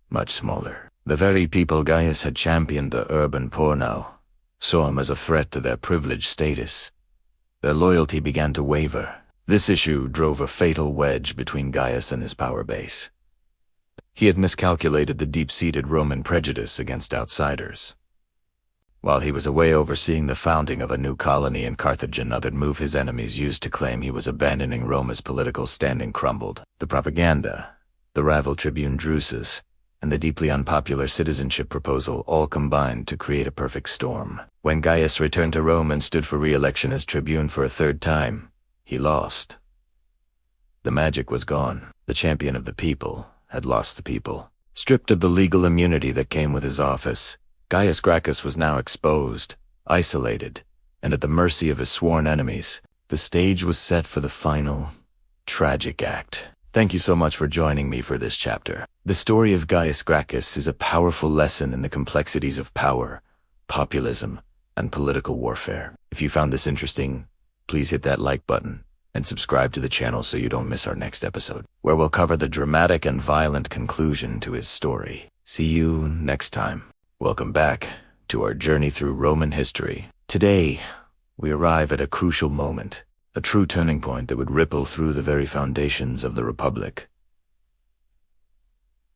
much smaller. The very people Gaius had championed, the urban poor now, saw him as a threat to their privileged status. Their loyalty began to waver. This issue drove a fatal wedge between Gaius and his power base. He had miscalculated the deep-seated Roman prejudice against outsiders. While he was away overseeing the founding of a new colony in Carthage, another move his enemies used to claim he was abandoning Rome as political standing crumbled. The propaganda, the rival tribune Drusus, and the deeply unpopular citizenship proposal all combined to create a perfect storm. When Gaius returned to Rome and stood for re-election as tribune for a third time, he lost. The magic was gone. The champion of the people had lost the people. Stripped of the legal immunity that came with his office, Gaius Gracchus was now exposed, isolated, and at the mercy of his sworn enemies. The stage was set for the final, tragic act. Thank you so much for joining me for this chapter. The story of Gaius Gracchus is a powerful lesson in the complexities of power, populism, and political warfare. If you found this interesting, please hit that like button and subscribe to the channel so you don't miss our next episode, where we'll cover the dramatic and violent conclusion to his story. See you next time. Welcome back to our journey through Roman history. Today, we arrive at a crucial moment, a true turning point that would ripple through the very foundations of the Republic.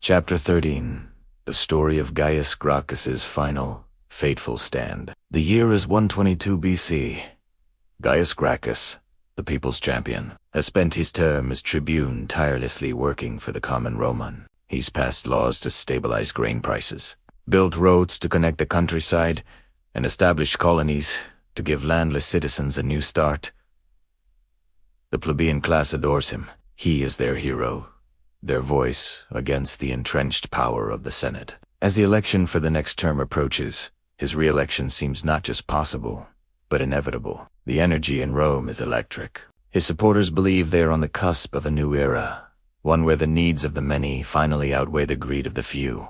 Chapter 13. The story of Gaius Gracchus's final, fateful stand. The year is 122 BC. Gaius Gracchus, the people's champion, has spent his term as tribune tirelessly working for the common Roman. He's passed laws to stabilize grain prices, built roads to connect the countryside, and established colonies to give landless citizens a new start. The plebeian class adores him. He is their hero, their voice against the entrenched power of the Senate. As the election for the next term approaches, his re-election seems not just possible, but inevitable. The energy in Rome is electric. His supporters believe they are on the cusp of a new era, one where the needs of the many finally outweigh the greed of the few.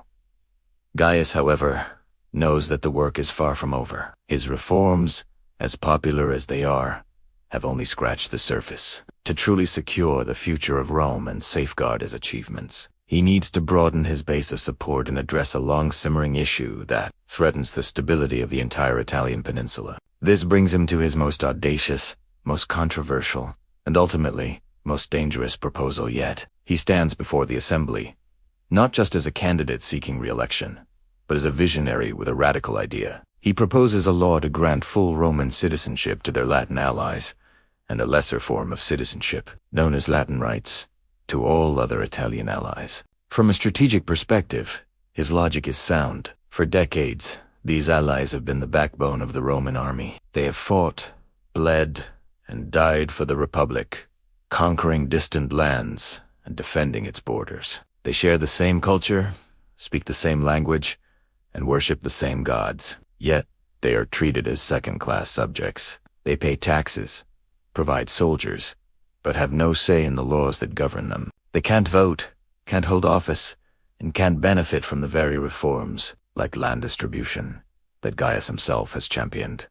Gaius, however, knows that the work is far from over. His reforms, as popular as they are, have only scratched the surface. To truly secure the future of Rome and safeguard his achievements, he needs to broaden his base of support and address a long-simmering issue that threatens the stability of the entire Italian peninsula. This brings him to his most audacious, most controversial, and ultimately, most dangerous proposal yet. He stands before the assembly, not just as a candidate seeking re-election, but as a visionary with a radical idea. He proposes a law to grant full Roman citizenship to their Latin allies, and a lesser form of citizenship, known as Latin rights, to all other Italian allies. From a strategic perspective, his logic is sound. For decades, these allies have been the backbone of the Roman army. They have fought, bled, and died for the Republic, conquering distant lands and defending its borders. They share the same culture, speak the same language, and worship the same gods. Yet, they are treated as second-class subjects. They pay taxes, provide soldiers, but have no say in the laws that govern them. They can't vote, can't hold office, and can't benefit from the very reforms, like land distribution, that Gaius himself has championed.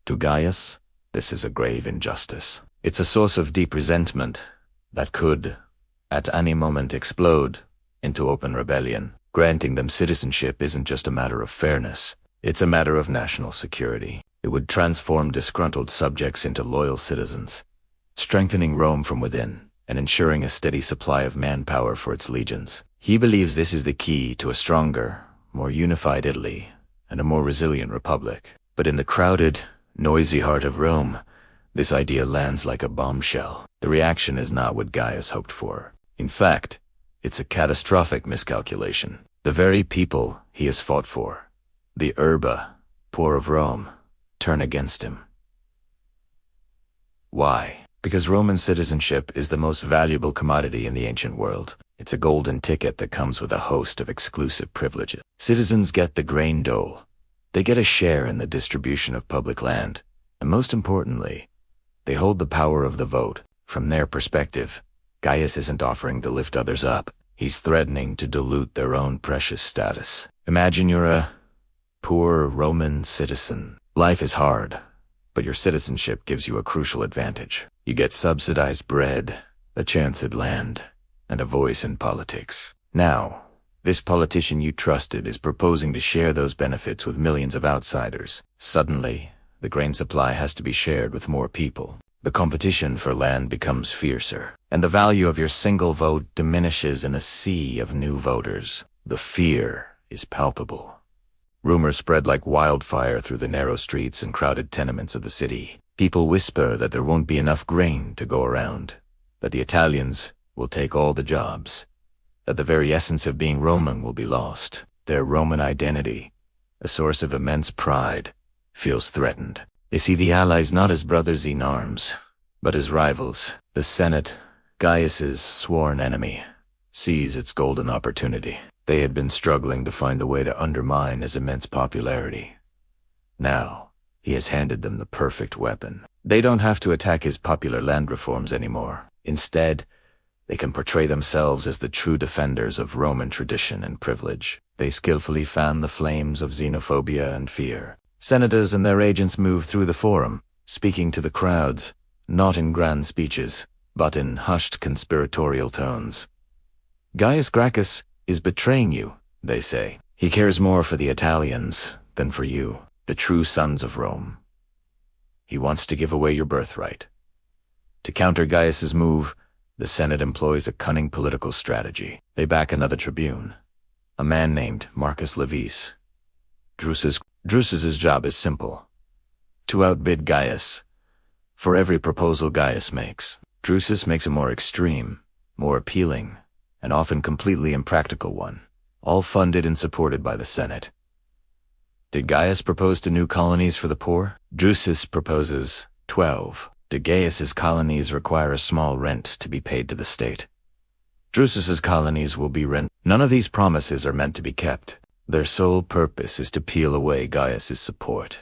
To Gaius, this is a grave injustice. It's a source of deep resentment that could, at any moment, explode into open rebellion. Granting them citizenship isn't just a matter of fairness, it's a matter of national security. It would transform disgruntled subjects into loyal citizens, strengthening Rome from within and ensuring a steady supply of manpower for its legions. He believes this is the key to a stronger, more unified Italy and a more resilient republic. But in the crowded, noisy heart of Rome, this idea lands like a bombshell. The reaction is not what Gaius hoped for. In fact, it's a catastrophic miscalculation. The very people he has fought for, the urba, poor of Rome, turn against him. Why? Because Roman citizenship is the most valuable commodity in the ancient world. It's a golden ticket that comes with a host of exclusive privileges. Citizens get the grain dole. They get a share in the distribution of public land. And most importantly, they hold the power of the vote. From their perspective, Gaius isn't offering to lift others up. He's threatening to dilute their own precious status. Imagine you're a poor Roman citizen. Life is hard, but your citizenship gives you a crucial advantage. You get subsidized bread, a chance at land, and a voice in politics. Now, this politician you trusted is proposing to share those benefits with millions of outsiders. Suddenly, the grain supply has to be shared with more people. The competition for land becomes fiercer, and the value of your single vote diminishes in a sea of new voters. The fear is palpable. Rumors spread like wildfire through the narrow streets and crowded tenements of the city. People whisper that there won't be enough grain to go around, that the Italians will take all the jobs, that the very essence of being Roman will be lost. Their Roman identity, a source of immense pride, feels threatened. They see the allies not as brothers in arms, but as rivals. The Senate, Gaius's sworn enemy, sees its golden opportunity. They had been struggling to find a way to undermine his immense popularity. Now, he has handed them the perfect weapon. They don't have to attack his popular land reforms anymore. Instead, they can portray themselves as the true defenders of Roman tradition and privilege. They skillfully fan the flames of xenophobia and fear. Senators and their agents move through the forum, speaking to the crowds, not in grand speeches, but in hushed conspiratorial tones. Gaius Gracchus is betraying you, they say. He cares more for the Italians than for you, the true sons of Rome. He wants to give away your birthright. To counter Gaius's move, the Senate employs a cunning political strategy. They back another tribune, a man named Marcus Livius. Drusus's job is simple: to outbid Gaius. For every proposal Gaius makes, Drusus makes a more extreme, more appealing, and often completely impractical one, all funded and supported by the Senate. Did Gaius propose to new colonies for the poor? Drusus proposes 12. Do Gaius's colonies require a small rent to be paid to the state? Drusus's colonies will be rent. None of these promises are meant to be kept. Their sole purpose is to peel away Gaius's support,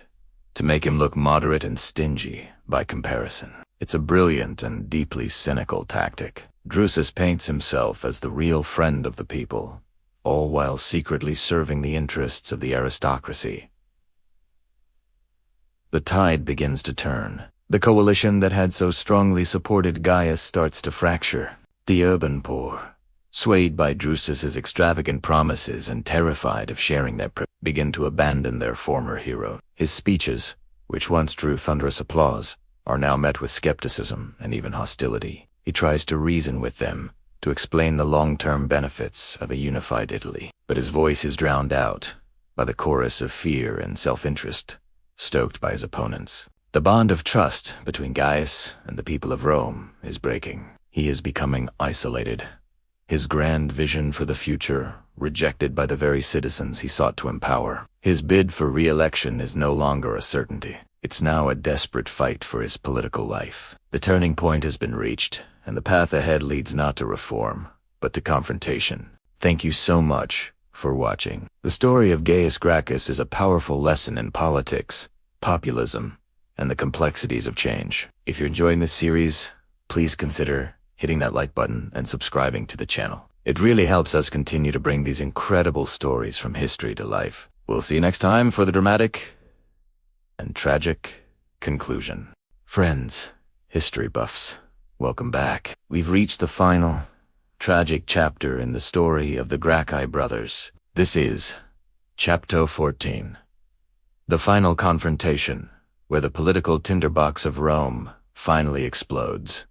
to make him look moderate and stingy by comparison. It's a brilliant and deeply cynical tactic. Drusus paints himself as the real friend of the people, all while secretly serving the interests of the aristocracy. The tide begins to turn. The coalition that had so strongly supported Gaius starts to fracture. The urban poor, swayed by Drusus's extravagant promises and terrified of sharing their begin to abandon their former hero. His speeches, which once drew thunderous applause, are now met with skepticism and even hostility. He tries to reason with them, to explain the long-term benefits of a unified Italy. But his voice is drowned out by the chorus of fear and self-interest stoked by his opponents. The bond of trust between Gaius and the people of Rome is breaking. He is becoming isolated. His grand vision for the future rejected by the very citizens he sought to empower. His bid for re-election is no longer a certainty. It's now a desperate fight for his political life. The turning point has been reached, and the path ahead leads not to reform, but to confrontation. Thank you so much for watching. The story of Gaius Gracchus is a powerful lesson in politics, populism, and the complexities of change. If you're enjoying this series, please consider hitting that like button and subscribing to the channel. It really helps us continue to bring these incredible stories from history to life. We'll see you next time for the dramatic and tragic conclusion. Friends, history buffs, welcome back. We've reached the final, tragic chapter in the story of the Gracchi brothers. This is Chapter 14. The final confrontation, where the political tinderbox of Rome finally explodes.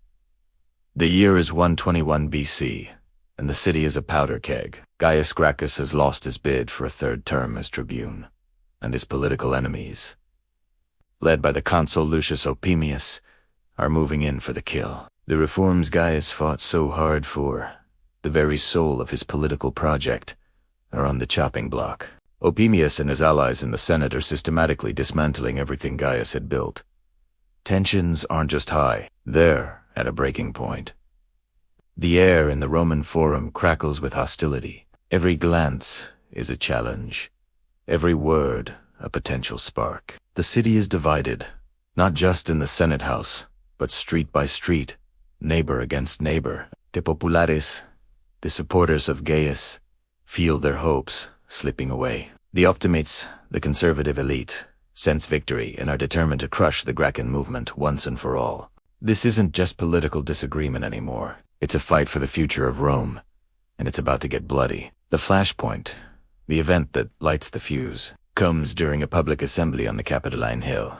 The year is 121 BC, and the city is a powder keg. Gaius Gracchus has lost his bid for a third term as tribune, and his political enemies, led by the consul Lucius Opimius, are moving in for the kill. The reforms Gaius fought so hard for, the very soul of his political project, are on the chopping block. Opimius and his allies in the Senate are systematically dismantling everything Gaius had built. Tensions aren't just high, they're at a breaking point. The air in the Roman Forum crackles with hostility. Every glance is a challenge. Every word a potential spark. The city is divided, not just in the Senate House, but street by street, neighbor against neighbor. The populares, the supporters of Gaius, feel their hopes slipping away. The optimates, the conservative elite, sense victory and are determined to crush the Gracchian movement once and for all. This isn't just political disagreement anymore. It's a fight for the future of Rome, and it's about to get bloody. The flashpoint, the event that lights the fuse, comes during a public assembly on the Capitoline Hill.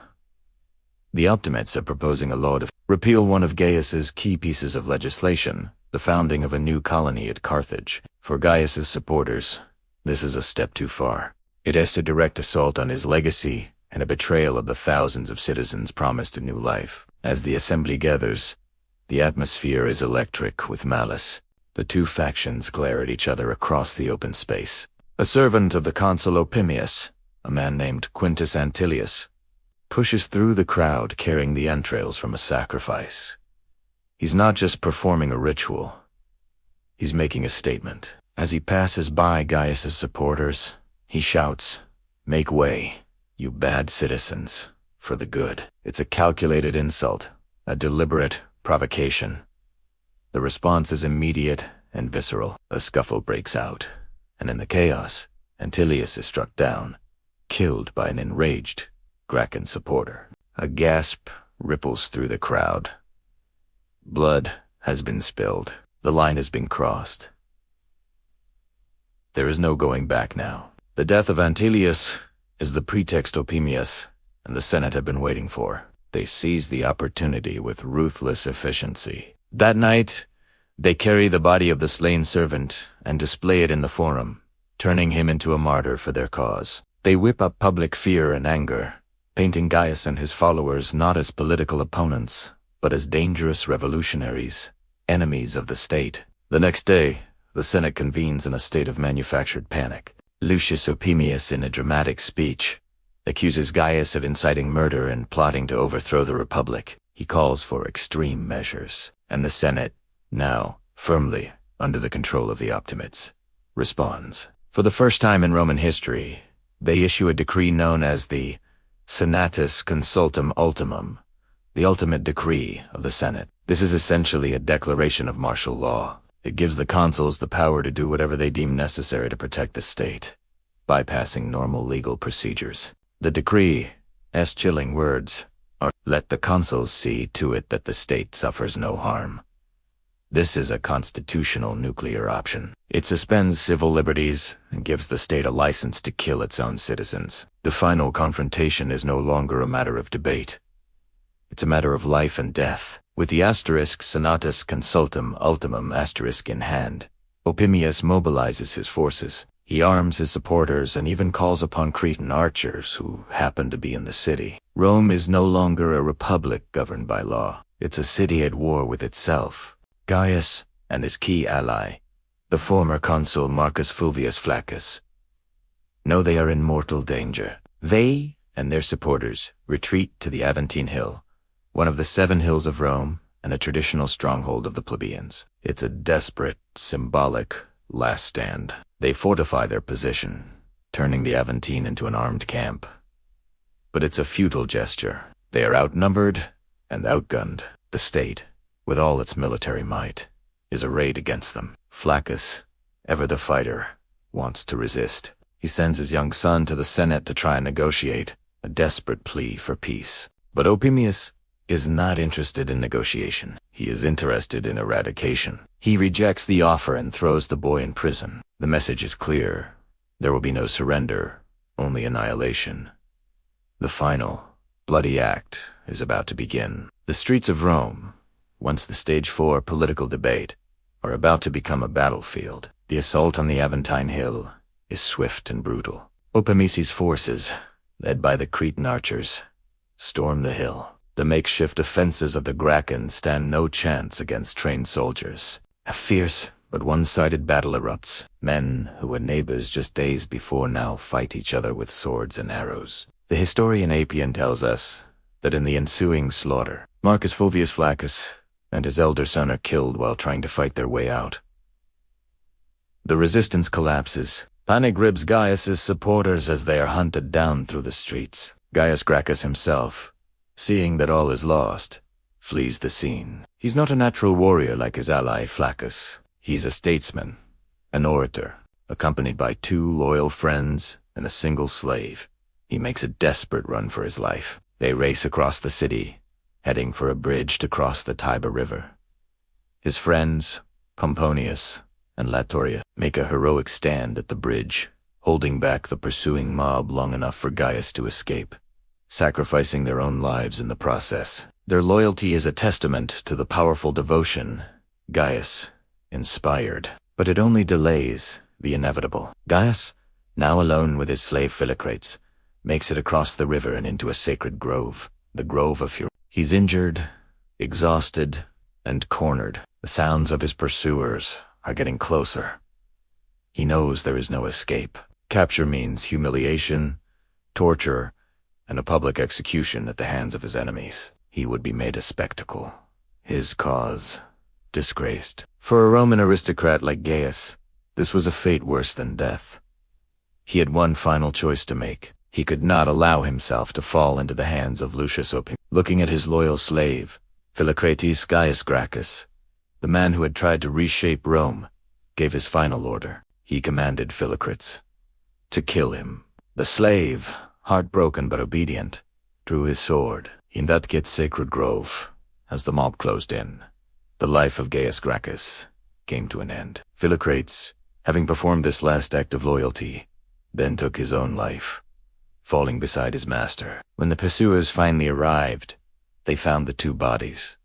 The optimates are proposing a law to repeal one of Gaius's key pieces of legislation, the founding of a new colony at Carthage. For Gaius's supporters, this is a step too far. It is a direct assault on his legacy and a betrayal of the thousands of citizens promised a new life. As the assembly gathers, the atmosphere is electric with malice. The two factions glare at each other across the open space. A servant of the consul Opimius, a man named Quintus Antilius, pushes through the crowd carrying the entrails from a sacrifice. He's not just performing a ritual. He's making a statement. As he passes by Gaius's supporters, he shouts, "Make way, you bad citizens, for the good." It's a calculated insult, a deliberate provocation. The response is immediate and visceral. A scuffle breaks out, and in the chaos, Antilius is struck down, killed by an enraged Gracchian supporter. A gasp ripples through the crowd. Blood has been spilled. The line has been crossed. There is no going back now. The death of Antilius is the pretext Opimius and the Senate have been waiting for. They seize the opportunity with ruthless efficiency. That night, they carry the body of the slain servant and display it in the Forum, turning him into a martyr for their cause. They whip up public fear and anger, painting Gaius and his followers not as political opponents, but as dangerous revolutionaries, enemies of the state. The next day, the Senate convenes in a state of manufactured panic. Lucius Opimius, in a dramatic speech, accuses Gaius of inciting murder and plotting to overthrow the Republic. He calls for extreme measures, and the Senate, now firmly under the control of the optimates, responds. For the first time in Roman history, they issue a decree known as the Senatus Consultum Ultimum, the ultimate decree of the Senate. This is essentially a declaration of martial law. It gives the consuls the power to do whatever they deem necessary to protect the state, bypassing normal legal procedures. The decree's chilling words are, "Let the consuls see to it that the state suffers no harm." This is a constitutional nuclear option. It suspends civil liberties and gives the state a license to kill its own citizens. The final confrontation is no longer a matter of debate. It's a matter of life and death. With the asterisk senatus consultum ultimum asterisk in hand, Opimius mobilizes his forces. He arms his supporters and even calls upon Cretan archers who happen to be in the city. Rome is no longer a republic governed by law. It's a city at war with itself. Gaius and his key ally, the former consul Marcus Fulvius Flaccus, know they are in mortal danger. They and their supporters retreat to the Aventine Hill, one of the 7 hills of Rome and a traditional stronghold of the plebeians. It's a desperate, symbolic last stand. They fortify their position, turning the Aventine into an armed camp. But it's a futile gesture. They are outnumbered and outgunned. The state, with all its military might, is arrayed against them. Flaccus, ever the fighter, wants to resist. He sends his young son to the Senate to try and negotiate, a desperate plea for peace. But Opimius is not interested in negotiation. He is interested in eradication. He rejects the offer and throws the boy in prison. The message is clear. There will be no surrender, only annihilation. The final, bloody act is about to begin. The streets of Rome, once the stage 4 political debate, are about to become a battlefield. The assault on the Aventine Hill is swift and brutal. Opimius' forces, led by the Cretan archers, storm the hill. The makeshift defenses of the Gracchans stand no chance against trained soldiers. A fierce but one-sided battle erupts. Men who were neighbors just days before now fight each other with swords and arrows. The historian Appian tells us that in the ensuing slaughter, Marcus Fulvius Flaccus and his elder son are killed while trying to fight their way out. The resistance collapses. Panic grips Gaius's supporters as they are hunted down through the streets. Gaius Gracchus himself, seeing that all is lost, flees the scene. He's not a natural warrior like his ally Flaccus. He's a statesman, an orator, accompanied by 2 loyal friends and a single slave. He makes a desperate run for his life. They race across the city, heading for a bridge to cross the Tiber River. His friends, Pomponius and Latoria, make a heroic stand at the bridge, holding back the pursuing mob long enough for Gaius to escape, sacrificing their own lives in the process. Their loyalty is a testament to the powerful devotion Gaius inspired, but it only delays the inevitable. Gaius, now alone with his slave Philocrates, makes it across the river and into a sacred grove, the Grove of Fury. He's injured, exhausted, and cornered. The sounds of his pursuers are getting closer. He knows there is no escape. Capture means humiliation, torture, and a public execution at the hands of his enemies. He would be made a spectacle. His cause disgraced. For a Roman aristocrat like Gaius, this was a fate worse than death. He had one final choice to make. He could not allow himself to fall into the hands of Lucius Opimius. Looking at his loyal slave, Philocrates Gaius Gracchus, the man who had tried to reshape Rome, gave his final order. He commanded Philocrates to kill him. The slave, heartbroken but obedient, drew his sword in that sacred grove. As the mob closed in, the life of Gaius Gracchus came to an end. Philocrates, having performed this last act of loyalty, then took his own life, falling beside his master. When the pursuers finally arrived, they found the 2 bodies.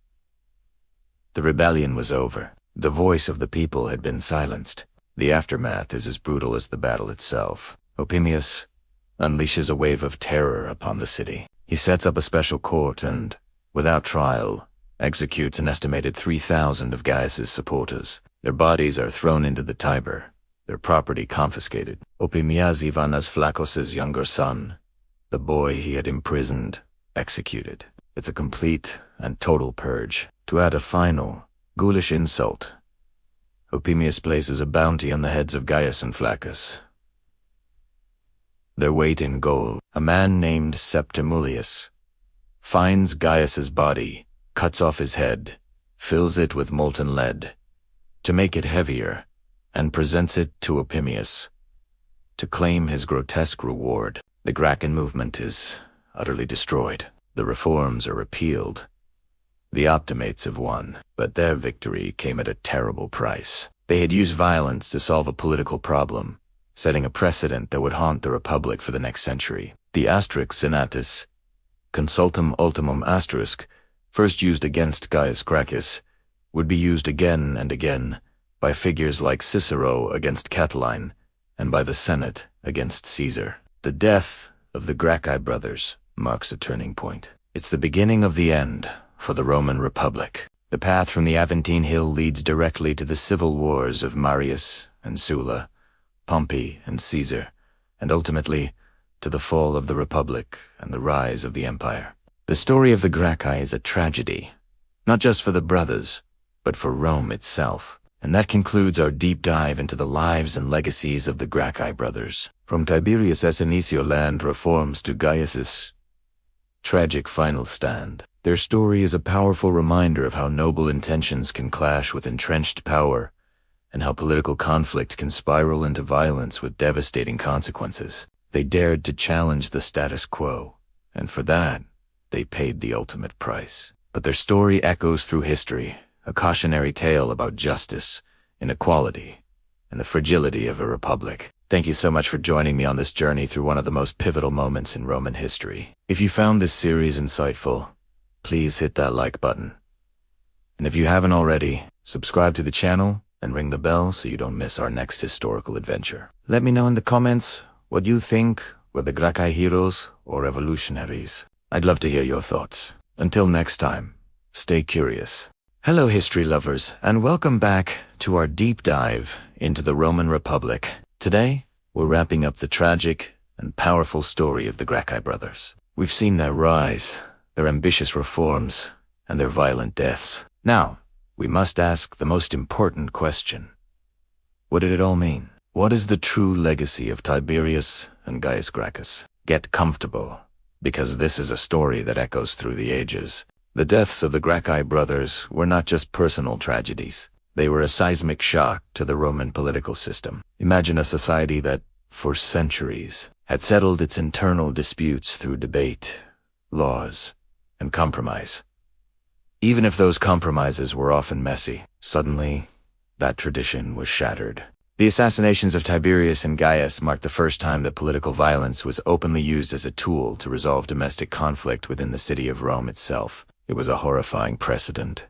The rebellion was over. The voice of the people had been silenced. The aftermath is as brutal as the battle itself. Opimius unleashes a wave of terror upon the city. He sets up a special court and, without trial, executes an estimated 3,000 of Gaius's supporters. Their bodies are thrown into the Tiber, their property confiscated. Opimius Ivanas Flaccus's younger son, the boy he had imprisoned, executed. It's a complete and total purge. To add a final, ghoulish insult, Opimius places a bounty on the heads of Gaius and Flaccus. Their weight in gold. A man named Septimulius finds Gaius's body, cuts off his head, fills it with molten lead to make it heavier, and presents it to Opimius to claim his grotesque reward. The Gracchian movement is utterly destroyed. The reforms are repealed. The Optimates have won, but their victory came at a terrible price. They had used violence to solve a political problem, setting a precedent that would haunt the Republic for the next century. The asterisk senatus consultum ultimum asterisk first used against Gaius Gracchus, would be used again and again by figures like Cicero against Catiline, and by the Senate against Caesar. The death of the Gracchi brothers marks a turning point. It's the beginning of the end for the Roman Republic. The path from the Aventine Hill leads directly to the civil wars of Marius and Sulla, Pompey and Caesar, and ultimately to the fall of the Republic and the rise of the Empire. The story of the Gracchi is a tragedy, not just for the brothers, but for Rome itself. And that concludes our deep dive into the lives and legacies of the Gracchi brothers. From Tiberius' Inicio land reforms to Gaius's tragic final stand, their story is a powerful reminder of how noble intentions can clash with entrenched power, and how political conflict can spiral into violence with devastating consequences. They dared to challenge the status quo, and for that, they paid the ultimate price. But their story echoes through history, a cautionary tale about justice, inequality, and the fragility of a republic. Thank you so much for joining me on this journey through one of the most pivotal moments in Roman history. If you found this series insightful, please hit that like button. And if you haven't already, subscribe to the channel and ring the bell so you don't miss our next historical adventure. Let me know in the comments what you think were the Gracchi heroes or revolutionaries. I'd love to hear your thoughts. Until next time, stay curious. Hello history lovers, and welcome back to our deep dive into the Roman Republic. Today, we're wrapping up the tragic and powerful story of the Gracchi brothers. We've seen their rise, their ambitious reforms, and their violent deaths. Now, we must ask the most important question. What did it all mean? What is the true legacy of Tiberius and Gaius Gracchus? Get comfortable, because this is a story that echoes through the ages. The deaths of the Gracchi brothers were not just personal tragedies. They were a seismic shock to the Roman political system. Imagine a society that, for centuries, had settled its internal disputes through debate, laws, and compromise. Even if those compromises were often messy, suddenly, that tradition was shattered. The assassinations of Tiberius and Gaius marked the first time that political violence was openly used as a tool to resolve domestic conflict within the city of Rome itself. It was a horrifying precedent.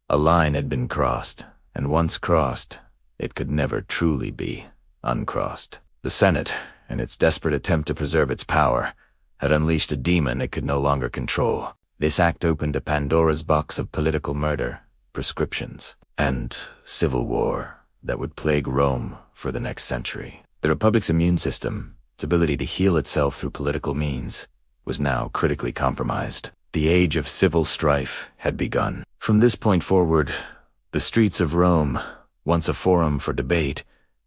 A line had been crossed, and once crossed, it could never truly be uncrossed. The Senate, in its desperate attempt to preserve its power, had unleashed a demon it could no longer control. This act opened a Pandora's box of political murder, prescriptions, and civil war that would plague Rome for the next century. The Republic's immune system, its ability to heal itself through political means, was now critically compromised. The age of civil strife had begun. From this point forward, the streets of Rome, once a forum for debate,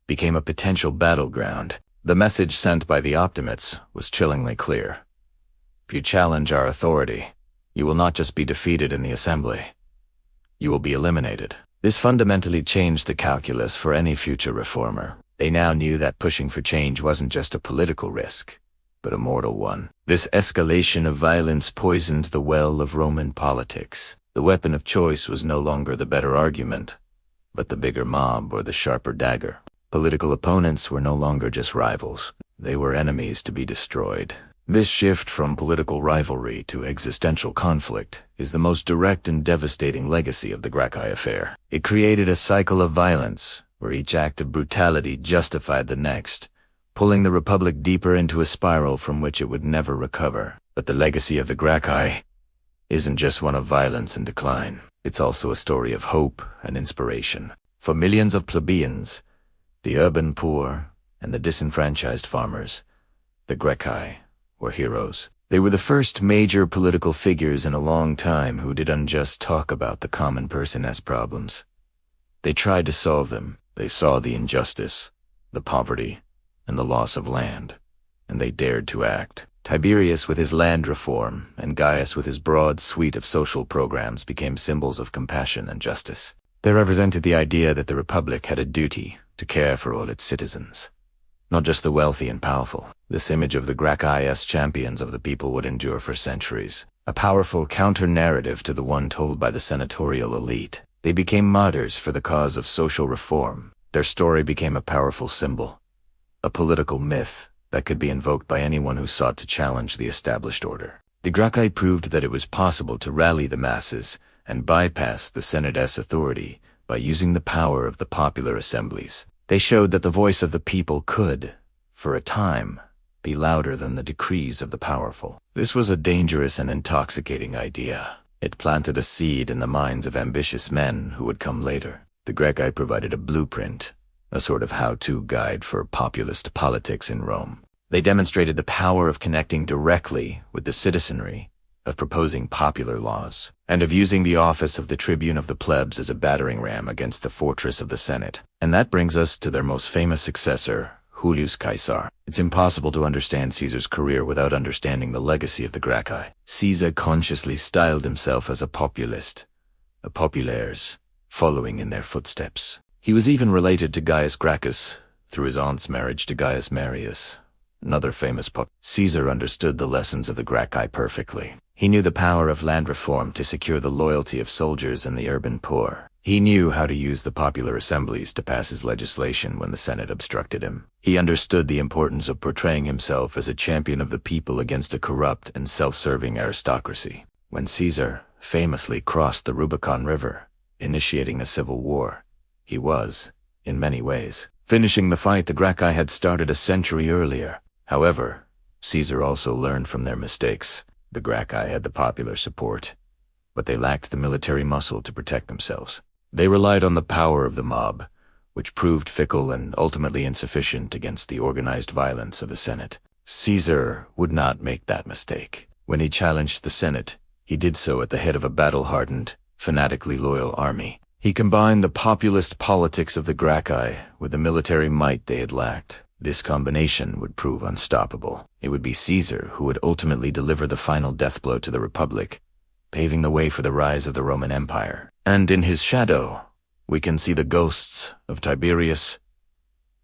became a potential battleground. The message sent by the Optimates was chillingly clear. If you challenge our authority, you will not just be defeated in the assembly, you will be eliminated. This fundamentally changed the calculus for any future reformer. They now knew that pushing for change wasn't just a political risk, but a mortal one. This escalation of violence poisoned the well of Roman politics. The weapon of choice was no longer the better argument, but the bigger mob or the sharper dagger. Political opponents were no longer just rivals. They were enemies to be destroyed. This shift from political rivalry to existential conflict is the most direct and devastating legacy of the Gracchi affair. It created a cycle of violence, where each act of brutality justified the next, pulling the Republic deeper into a spiral from which it would never recover. But the legacy of the Gracchi isn't just one of violence and decline. It's also a story of hope and inspiration. For millions of plebeians, the urban poor, and the disenfranchised farmers, the Gracchi were heroes. They were the first major political figures in a long time who didn't just talk about the common person's problems. They tried to solve them. They saw the injustice, the poverty, and the loss of land, and they dared to act. Tiberius with his land reform, and Gaius with his broad suite of social programs became symbols of compassion and justice. They represented the idea that the Republic had a duty to care for all its citizens, not just the wealthy and powerful. This image of the Gracchi as champions of the people would endure for centuries, a powerful counter-narrative to the one told by the senatorial elite. They became martyrs for the cause of social reform. Their story became a powerful symbol, a political myth that could be invoked by anyone who sought to challenge the established order. The Gracchi proved that it was possible to rally the masses and bypass the Senate's authority by using the power of the popular assemblies. They showed that the voice of the people could, for a time, be louder than the decrees of the powerful. This was a dangerous and intoxicating idea. It planted a seed in the minds of ambitious men who would come later. The Gracchi provided a blueprint, a sort of how-to guide for populist politics in Rome. They demonstrated the power of connecting directly with the citizenry, of proposing popular laws, and of using the office of the tribune of the plebs as a battering ram against the fortress of the Senate. And that brings us to their most famous successor, Julius Caesar. It's impossible to understand Caesar's career without understanding the legacy of the Gracchi. Caesar consciously styled himself as a populist, a populares, following in their footsteps. He was even related to Gaius Gracchus through his aunt's marriage to Gaius Marius, another famous Caesar understood the lessons of the Gracchi perfectly. He knew the power of land reform to secure the loyalty of soldiers and the urban poor. He knew how to use the popular assemblies to pass his legislation when the Senate obstructed him. He understood the importance of portraying himself as a champion of the people against a corrupt and self-serving aristocracy. When Caesar famously crossed the Rubicon River, initiating a civil war, he was, in many ways, finishing the fight the Gracchi had started a century earlier. However, Caesar also learned from their mistakes. The Gracchi had the popular support, but they lacked the military muscle to protect themselves. They relied on the power of the mob, which proved fickle and ultimately insufficient against the organized violence of the Senate. Caesar would not make that mistake. When he challenged the Senate, he did so at the head of a battle-hardened, fanatically loyal army. He combined the populist politics of the Gracchi with the military might they had lacked. This combination would prove unstoppable. It would be Caesar who would ultimately deliver the final death blow to the Republic, paving the way for the rise of the Roman Empire. And in his shadow, we can see the ghosts of Tiberius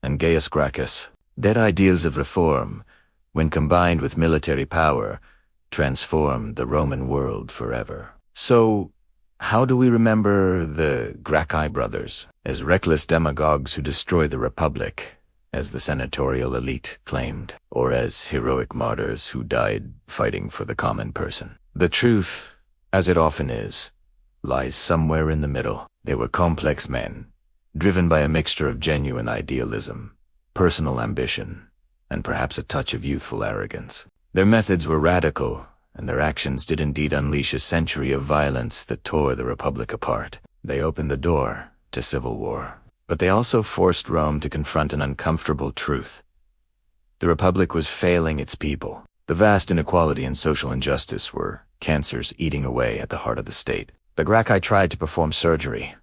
and Gaius Gracchus. Their ideals of reform, when combined with military power, transformed the Roman world forever. So, how do we remember the Gracchi brothers? As reckless demagogues who destroyed the Republic, as the senatorial elite claimed, or as heroic martyrs who died fighting for the common person? The truth, as it often is, lies somewhere in the middle. They were complex men, driven by a mixture of genuine idealism, personal ambition, and perhaps a touch of youthful arrogance. Their methods were radical, and their actions did indeed unleash a century of violence that tore the Republic apart. They opened the door to civil war, but they also forced Rome to confront an uncomfortable truth. The Republic was failing its people. The vast inequality and social injustice were cancers eating away at the heart of the state. The Gracchi tried to perform surgery,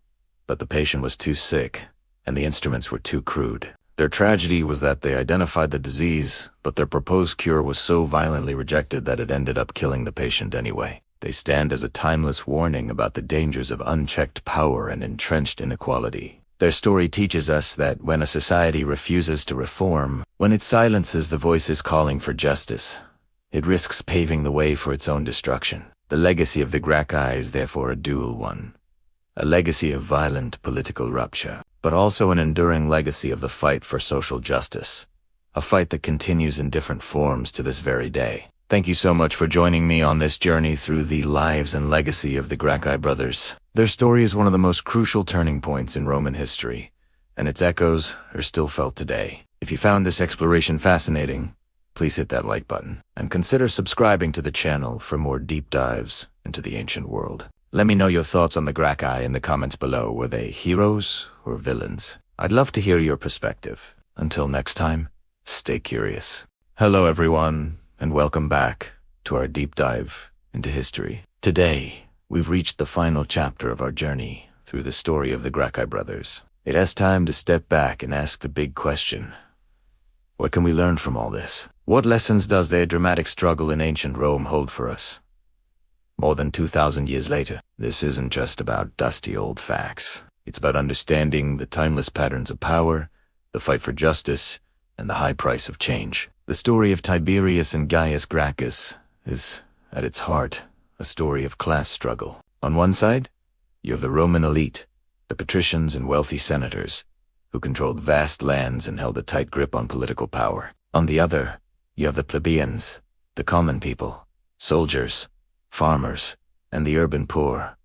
but the patient was too sick, and the instruments were too crude. Their tragedy was that they identified the disease, but their proposed cure was so violently rejected that it ended up killing the patient anyway. They stand as a timeless warning about the dangers of unchecked power and entrenched inequality. Their story teaches us that when a society refuses to reform, when it silences the voices calling for justice, it risks paving the way for its own destruction. The legacy of the Gracchi is therefore a dual one. A legacy of violent political rupture, but also an enduring legacy of the fight for social justice. A fight that continues in different forms to this very day. Thank you so much for joining me on this journey through the lives and legacy of the Gracchi brothers. Their story is one of the most crucial turning points in Roman history, and its echoes are still felt today. If you found this exploration fascinating, please hit that like button, and consider subscribing to the channel for more deep dives into the ancient world. Let me know your thoughts on the Gracchi in the comments below. Were they heroes or villains? I'd love to hear your perspective. Until next time, stay curious. Hello everyone, and welcome back to our deep dive into history. Today, we've reached the final chapter of our journey through the story of the Gracchi brothers. It is time to step back and ask the big question. What can we learn from all this? What lessons does their dramatic struggle in ancient Rome hold for us? More than 2,000 years later, this isn't just about dusty old facts. It's about understanding the timeless patterns of power, the fight for justice, and the high price of change. The story of Tiberius and Gaius Gracchus is, at its heart, a story of class struggle. On one side, you have the Roman elite, the patricians and wealthy senators, who controlled vast lands and held a tight grip on political power. On the other, you have the plebeians, the common people, soldiers, farmers, and the urban poor,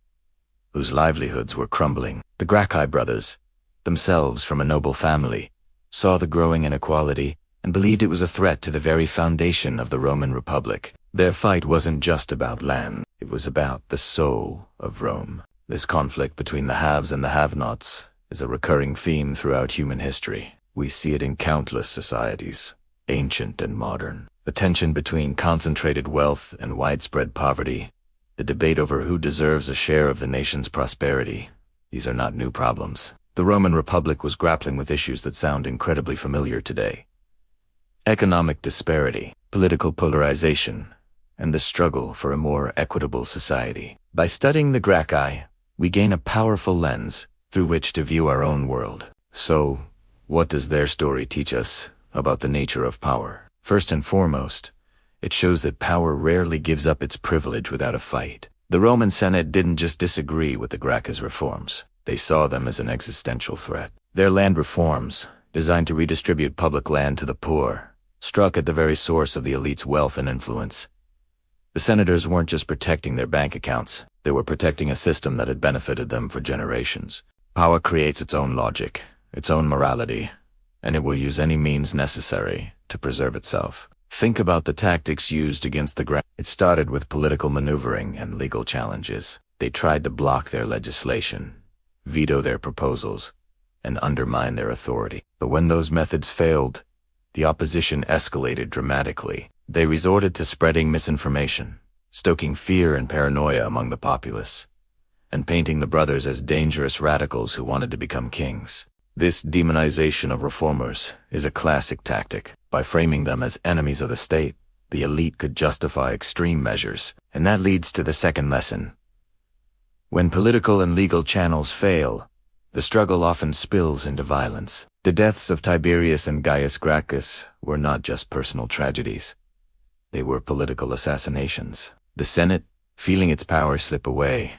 whose livelihoods were crumbling. The Gracchi brothers, themselves from a noble family, saw the growing inequality and believed it was a threat to the very foundation of the Roman Republic. Their fight wasn't just about land, it was about the soul of Rome. This conflict between the haves and the have-nots is a recurring theme throughout human history. We see it in countless societies, ancient and modern. The tension between concentrated wealth and widespread poverty, the debate over who deserves a share of the nation's prosperity. These are not new problems. The Roman Republic was grappling with issues that sound incredibly familiar today. Economic disparity, political polarization, and the struggle for a more equitable society. By studying the Gracchi, we gain a powerful lens through which to view our own world. So, what does their story teach us about the nature of power? First and foremost, it shows that power rarely gives up its privilege without a fight. The Roman Senate didn't just disagree with the Gracchi's reforms. They saw them as an existential threat. Their land reforms, designed to redistribute public land to the poor, struck at the very source of the elite's wealth and influence. The senators weren't just protecting their bank accounts, they were protecting a system that had benefited them for generations. Power creates its own logic, its own morality, and it will use any means necessary to preserve itself. Think about the tactics used against the Gracchi. It started with political maneuvering and legal challenges. They tried to block their legislation, veto their proposals, and undermine their authority. But when those methods failed, the opposition escalated dramatically. They resorted to spreading misinformation, stoking fear and paranoia among the populace, and painting the brothers as dangerous radicals who wanted to become kings. This demonization of reformers is a classic tactic. By framing them as enemies of the state, the elite could justify extreme measures. And that leads to the second lesson. When political and legal channels fail, the struggle often spills into violence. The deaths of Tiberius and Gaius Gracchus were not just personal tragedies. They were political assassinations. The Senate, feeling its power slip away,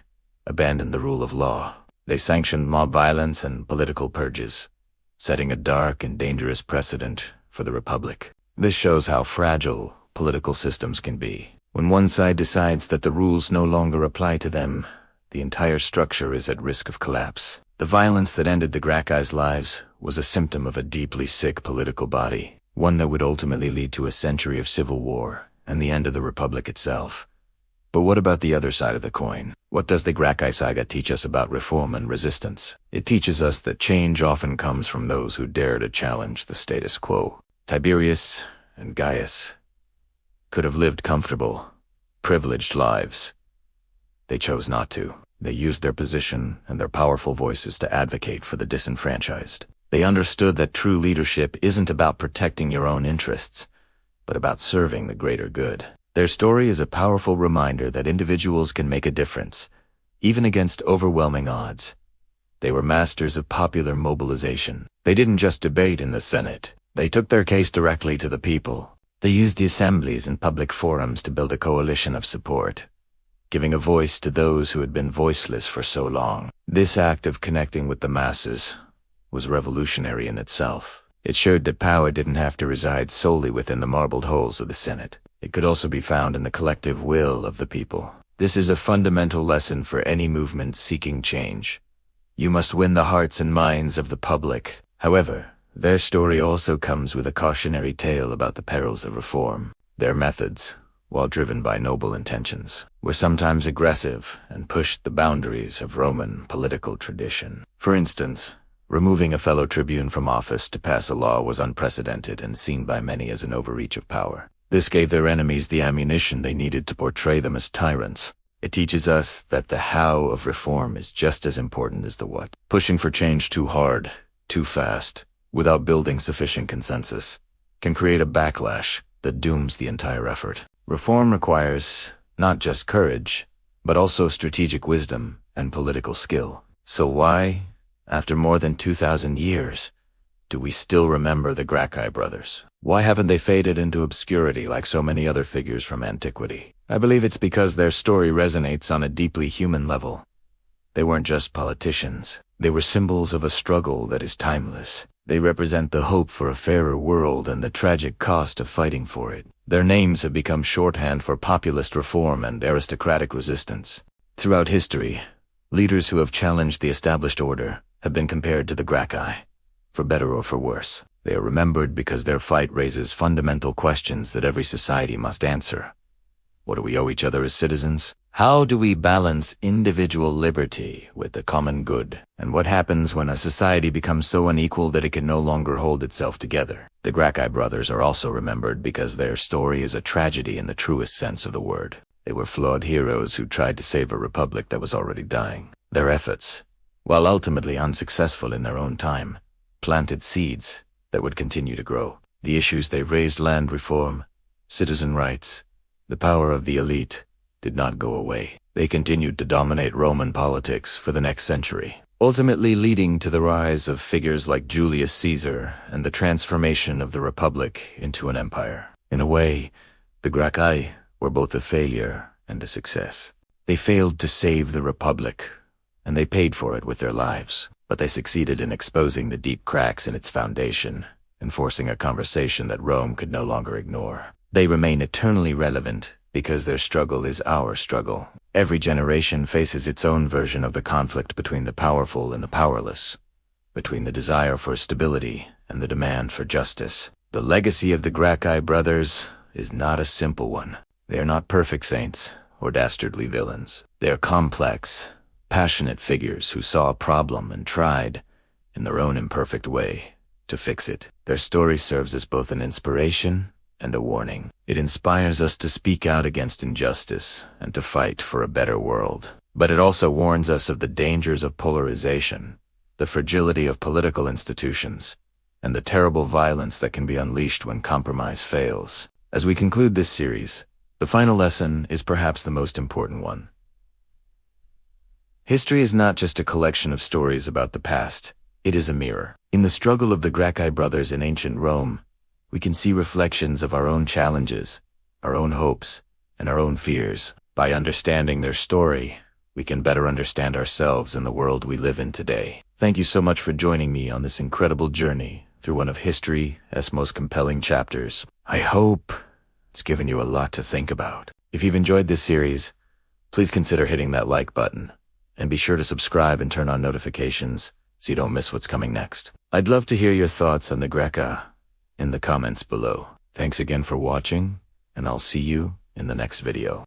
abandoned the rule of law. They sanctioned mob violence and political purges, setting a dark and dangerous precedent for the Republic. This shows how fragile political systems can be. When one side decides that the rules no longer apply to them, the entire structure is at risk of collapse. The violence that ended the Gracchi's lives was a symptom of a deeply sick political body, one that would ultimately lead to a century of civil war and the end of the Republic itself. But what about the other side of the coin? What does the Gracchi saga teach us about reform and resistance? It teaches us that change often comes from those who dare to challenge the status quo. Tiberius and Gaius could have lived comfortable, privileged lives. They chose not to. They used their position and their powerful voices to advocate for the disenfranchised. They understood that true leadership isn't about protecting your own interests, but about serving the greater good. Their story is a powerful reminder that individuals can make a difference, even against overwhelming odds. They were masters of popular mobilization. They didn't just debate in the Senate. They took their case directly to the people. They used the assemblies and public forums to build a coalition of support, giving a voice to those who had been voiceless for so long. This act of connecting with the masses was revolutionary in itself. It showed that power didn't have to reside solely within the marbled halls of the Senate. It could also be found in the collective will of the people. This is a fundamental lesson for any movement seeking change. You must win the hearts and minds of the public. However, their story also comes with a cautionary tale about the perils of reform. Their methods, while driven by noble intentions, were sometimes aggressive and pushed the boundaries of Roman political tradition. For instance, removing a fellow tribune from office to pass a law was unprecedented and seen by many as an overreach of power. This gave their enemies the ammunition they needed to portray them as tyrants. It teaches us that the how of reform is just as important as the what. Pushing for change too hard, too fast, without building sufficient consensus, can create a backlash that dooms the entire effort. Reform requires not just courage, but also strategic wisdom and political skill. So why, after more than 2,000 years, do we still remember the Gracchi brothers? Why haven't they faded into obscurity like so many other figures from antiquity? I believe it's because their story resonates on a deeply human level. They weren't just politicians. They were symbols of a struggle that is timeless. They represent the hope for a fairer world and the tragic cost of fighting for it. Their names have become shorthand for populist reform and aristocratic resistance. Throughout history, leaders who have challenged the established order have been compared to the Gracchi, for better or for worse. They are remembered because their fight raises fundamental questions that every society must answer. What do we owe each other as citizens? How do we balance individual liberty with the common good? And what happens when a society becomes so unequal that it can no longer hold itself together? The Gracchi brothers are also remembered because their story is a tragedy in the truest sense of the word. They were flawed heroes who tried to save a republic that was already dying. Their efforts, while ultimately unsuccessful in their own time, planted seeds that would continue to grow. The issues they raised, land reform, citizen rights, the power of the elite, did not go away. They continued to dominate Roman politics for the next century, ultimately leading to the rise of figures like Julius Caesar and the transformation of the Republic into an empire. In a way, the Gracchi were both a failure and a success. They failed to save the Republic, and they paid for it with their lives. But they succeeded in exposing the deep cracks in its foundation and forcing a conversation that Rome could no longer ignore. They remain eternally relevant because their struggle is our struggle. Every generation faces its own version of the conflict between the powerful and the powerless, between the desire for stability and the demand for justice. The legacy of the Gracchi brothers is not a simple one. They are not perfect saints or dastardly villains. They are complex, passionate figures who saw a problem and tried, in their own imperfect way, to fix it. Their story serves as both an inspiration and a warning. It inspires us to speak out against injustice and to fight for a better world. But it also warns us of the dangers of polarization, the fragility of political institutions, and the terrible violence that can be unleashed when compromise fails. As we conclude this series, the final lesson is perhaps the most important one. History is not just a collection of stories about the past, it is a mirror. In the struggle of the Gracchi brothers in ancient Rome, we can see reflections of our own challenges, our own hopes, and our own fears. By understanding their story, we can better understand ourselves and the world we live in today. Thank you so much for joining me on this incredible journey through one of history's most compelling chapters. I hope it's given you a lot to think about. If you've enjoyed this series, please consider hitting that like button, and be sure to subscribe and turn on notifications so you don't miss what's coming next. I'd love to hear your thoughts on the Gracchi in the comments below. Thanks again for watching, and I'll see you in the next video.